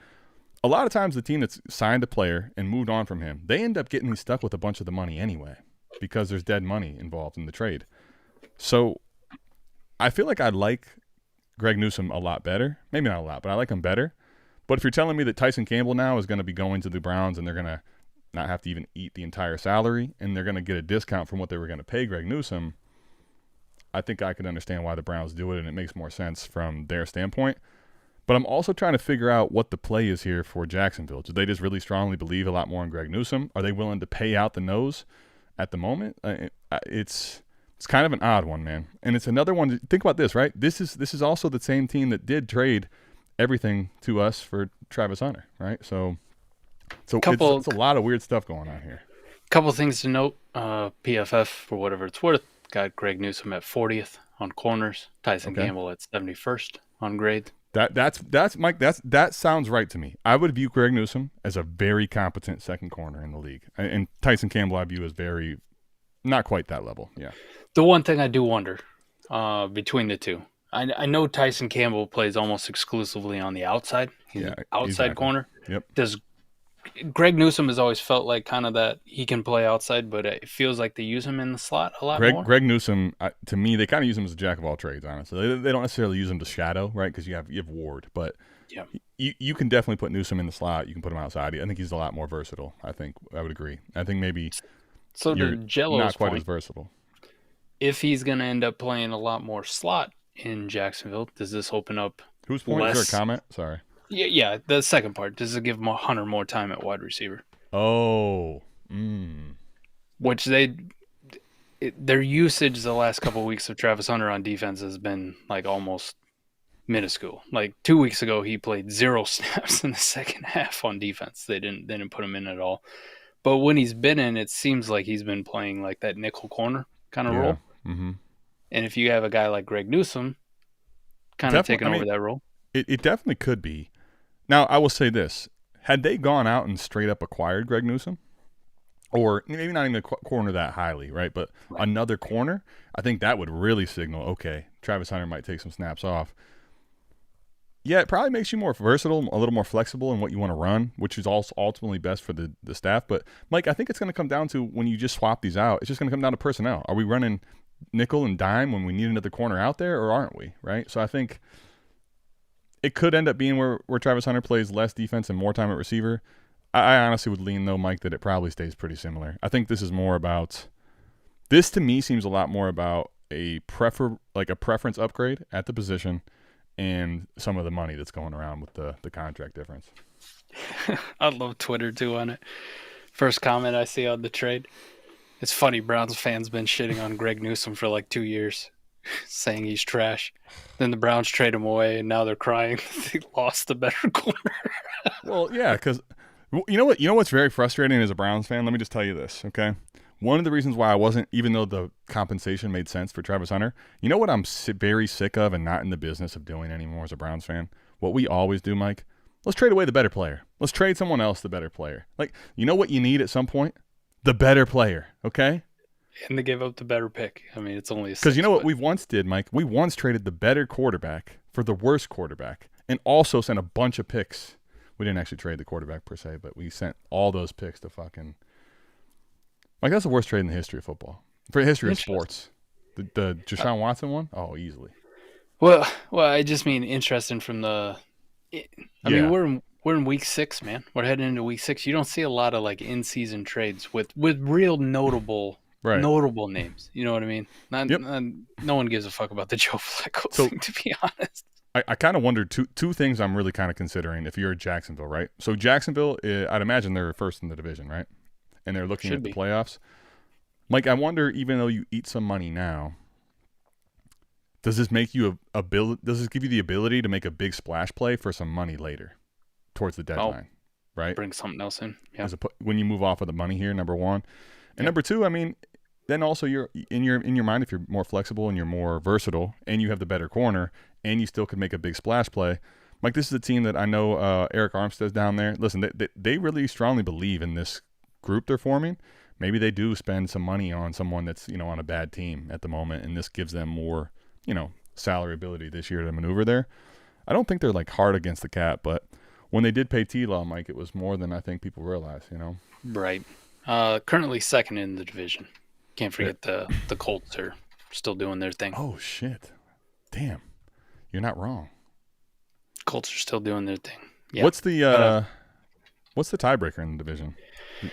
a lot of times the team that's signed a player and moved on from him, they end up getting stuck with a bunch of the money anyway because there's dead money involved in the trade. So I feel like I like Greg Newsome a lot better. Maybe not a lot, but I like him better. But if you're telling me that Tyson Campbell now is going to be going to the Browns and they're going to not have to even eat the entire salary and they're going to get a discount from what they were going to pay Greg Newsome, I think I could understand why the Browns do it, and it makes more sense from their standpoint. But I'm also trying to figure out what the play is here for Jacksonville. Do they just really strongly believe a lot more in Greg Newsome? Are they willing to pay out the nose at the moment? It's kind of an odd one, man. And it's another one. Think about this, right? This is also the same team that did trade everything to us for Travis Hunter, right? So it's a lot of weird stuff going on here. Couple things to note. PFF, for whatever it's worth, got Greg Newsome at 40th on corners. Tyson Campbell at 71st on grade. That's Mike. That sounds right to me. I would view Greg Newsome as a very competent second corner in the league, and Tyson Campbell I view as very not quite that level. Yeah. The one thing I do wonder between the two, I know Tyson Campbell plays almost exclusively on the outside. He's an outside corner. Yep. Greg Newsome has always felt like kind of that he can play outside, but it feels like they use him in the slot a lot more. Greg Newsome, to me, they kind of use him as a jack of all trades, honestly. They don't necessarily use him to shadow, right, because you have Ward. But you can definitely put Newsome in the slot. You can put him outside. I think he's a lot more versatile. I would agree. I think maybe to Jello's not quite point, as versatile. If he's going to end up playing a lot more slot in Jacksonville, does this open up Whose point? Is there a comment? Sorry. Yeah, the second part. Does it give Hunter more time at wide receiver? Oh. Which their usage the last couple of weeks of Travis Hunter on defense has been like almost minuscule. Like 2 weeks ago, he played 0 snaps in the second half on defense. They didn't put him in at all. But when he's been in, it seems like he's been playing like that nickel corner kind of role. Mm-hmm. And if you have a guy like Greg Newsome kind of taking over that role. It definitely could be. Now, I will say this. Had they gone out and straight up acquired Greg Newsome, or maybe not even a corner that highly, right, but another corner, I think that would really signal, okay, Travis Hunter might take some snaps off. Yeah, it probably makes you more versatile, a little more flexible in what you want to run, which is also ultimately best for the staff. But, Mike, I think it's going to come down to when you just swap these out, it's just going to come down to personnel. Are we running nickel and dime when we need another corner out there, or aren't we, right? So I think it could end up being where Travis Hunter plays less defense and more time at receiver. I honestly would lean, though, Mike, that it probably stays pretty similar. I think this is more about – this to me seems a lot more about a preference upgrade at the position and some of the money that's going around with the contract difference. I love Twitter, too, on it. First comment I see on the trade. It's funny, Browns fans been shitting on Greg Newsome for like 2 years, saying he's trash. Then the Browns trade him away, and now they're crying they lost the better corner. Well, yeah, because you know what's very frustrating as a Browns fan? Let me just tell you this, okay? One of the reasons why I wasn't, even though the compensation made sense for Travis Hunter, you know what I'm very sick of and not in the business of doing anymore as a Browns fan? What we always do, Mike? Let's trade away the better player. Let's trade someone else the better player. Like, you know what you need at some point? The better player, okay? And they gave up the better pick. I mean, it's only a 6. Because you know what we once did, Mike? We once traded the better quarterback for the worst quarterback and also sent a bunch of picks. We didn't actually trade the quarterback per se, but we sent all those picks to fucking – Like, that's the worst trade in the history of football. For the history of sports. The Deshaun Watson one? Oh, easily. Well, I just mean interesting from the – I mean, we're in week 6, man. We're heading into week 6. You don't see a lot of, like, in-season trades with real notable names. You know what I mean? No one gives a fuck about the Joe Flacco thing, to be honest. I kind of wondered two things I'm really kind of considering if you're Jacksonville, right? So Jacksonville, I'd imagine they're first in the division, right? And they're looking at the playoffs. Mike, I wonder, even though you eat some money now, does this make you does this give you the ability to make a big splash play for some money later towards the deadline, right? Bring something else in. Yeah. When you move off of the money here, number one. And number two, I mean, then also you're in your mind, if you're more flexible and you're more versatile and you have the better corner and you still could make a big splash play. Mike, this is a team that I know Eric Armstead's down there. Listen, they really strongly believe in this group they're forming. Maybe they do spend some money on someone that's, on a bad team at the moment, and this gives them more, salary ability this year to maneuver there. I don't think they're like hard against the cap, but when they did pay T-Law, Mike, it was more than I think people realize, Right. Currently second in the division. Can't forget the Colts are still doing their thing. Oh, shit. Damn. You're not wrong. Colts are still doing their thing. Yeah. What's the tiebreaker in the division?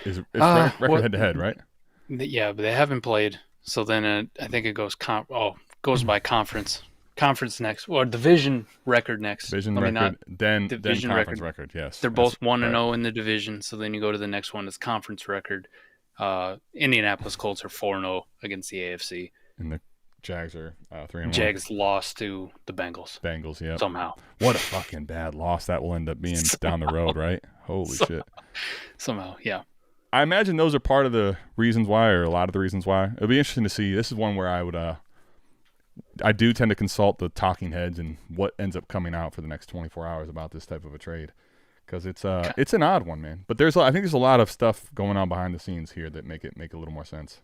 It's record head-to-head, right? Yeah, but they haven't played. So then I think it goes by conference. Conference next, or division record next. Division record, then conference record. Yes, they're both 1-0 in the division. So then you go to the next one. It's conference record. Indianapolis Colts are 4-0 against the AFC, and the Jags are 3-1. Jags lost to the Bengals. Yeah. Somehow. What a fucking bad loss that will end up being down the road, right? Holy shit. Somehow, yeah. I imagine those are part of the reasons why, or a lot of the reasons why. It'll be interesting to see. This is one where I do tend to consult the talking heads and what ends up coming out for the next 24 hours about this type of a trade, because it's an odd one, man. But I think there's a lot of stuff going on behind the scenes here that make a little more sense.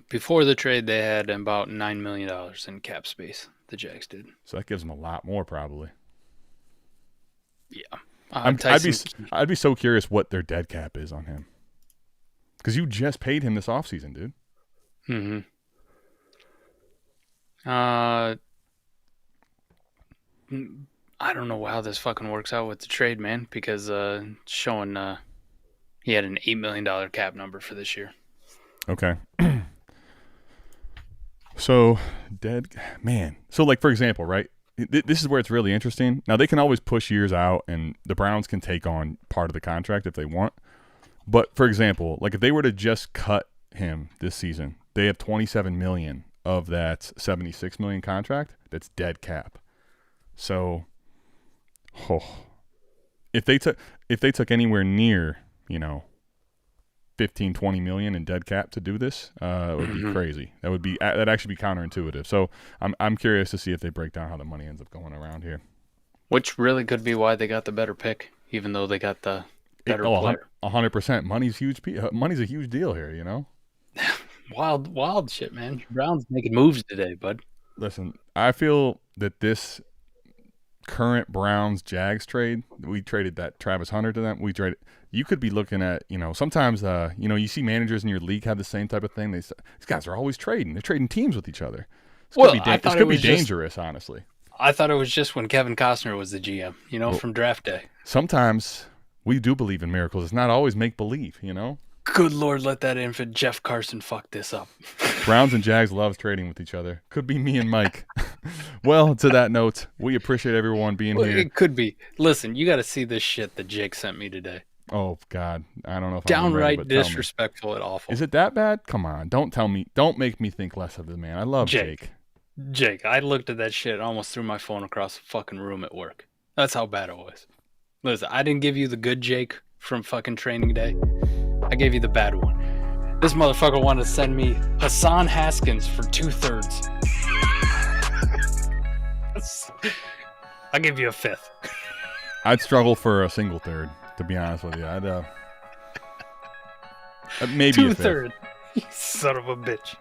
Before the trade, they had about $9 million in cap space. The Jags did. So that gives them a lot more, probably. Yeah. I'd be so curious what their dead cap is on him, because you just paid him this offseason, dude. Mm-hmm. I don't know how this fucking works out with the trade, man, because showing he had an $8 million cap number for this year. Okay. So, like, for example, right? This is where it's really interesting. Now, they can always push years out, and the Browns can take on part of the contract if they want. But, for example, like if they were to just cut him this season, they have $27 million of that $76 million contract that's dead cap. So, if they took anywhere near, 15, 20 million in dead cap to do this, it would be crazy. That'd actually be counterintuitive. So I'm curious to see if they break down how the money ends up going around here. Which really could be why they got the better pick, even though they got the better player. 100%. Money's huge. Money's a huge deal here, Wild shit, man. Brown's making moves today, bud. Listen, I feel that this current Browns-Jags trade, we traded that Travis Hunter to them. You could be looking at, sometimes, you see managers in your league have the same type of thing. These guys are always trading. They're trading teams with each other. This could be dangerous, honestly. I thought it was just when Kevin Costner was the GM, from draft day. Sometimes we do believe in miracles. It's not always make-believe, Good Lord, let that infant Jeff Carson fuck this up. Browns and Jags love trading with each other. Could be me and Mike. Well, to that note, we appreciate everyone being here. It could be. Listen, you got to see this shit that Jake sent me today. Oh, God. I don't know if downright I'm disrespectful and awful. Is it that bad? Come on. Don't make me think less of the man. I love Jake. Jake, I looked at that shit and almost threw my phone across the fucking room at work. That's how bad it was. Listen, I didn't give you the good Jake from fucking training day. I gave you the bad one. This motherfucker wanted to send me Hassan Haskins for 2/3. I'll give you a 5th. I'd struggle for a single third, to be honest with you. I'd maybe 2/3. You son of a bitch.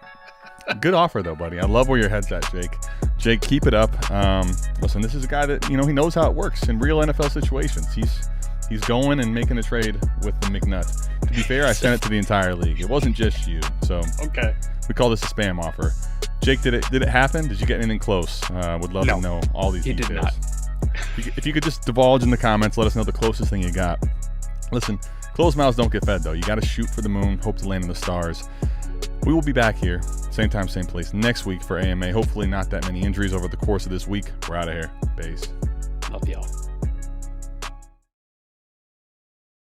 Good offer, though, buddy. I love where your head's at, Jake. Jake, keep it up. Listen, this is a guy that, he knows how it works in real NFL situations. He's going and making a trade with the McNutt. To be fair, I sent it to the entire league. It wasn't just you. So okay. We call this a spam offer. Jake, did it happen? Did you get anything close? Would love to know all these details. He did not. If you could just divulge in the comments, let us know the closest thing you got. Listen, closed mouths don't get fed, though. You got to shoot for the moon, hope to land in the stars. We will be back here, same time, same place, next week for AMA. Hopefully not that many injuries over the course of this week. We're out of here. Peace. Love y'all.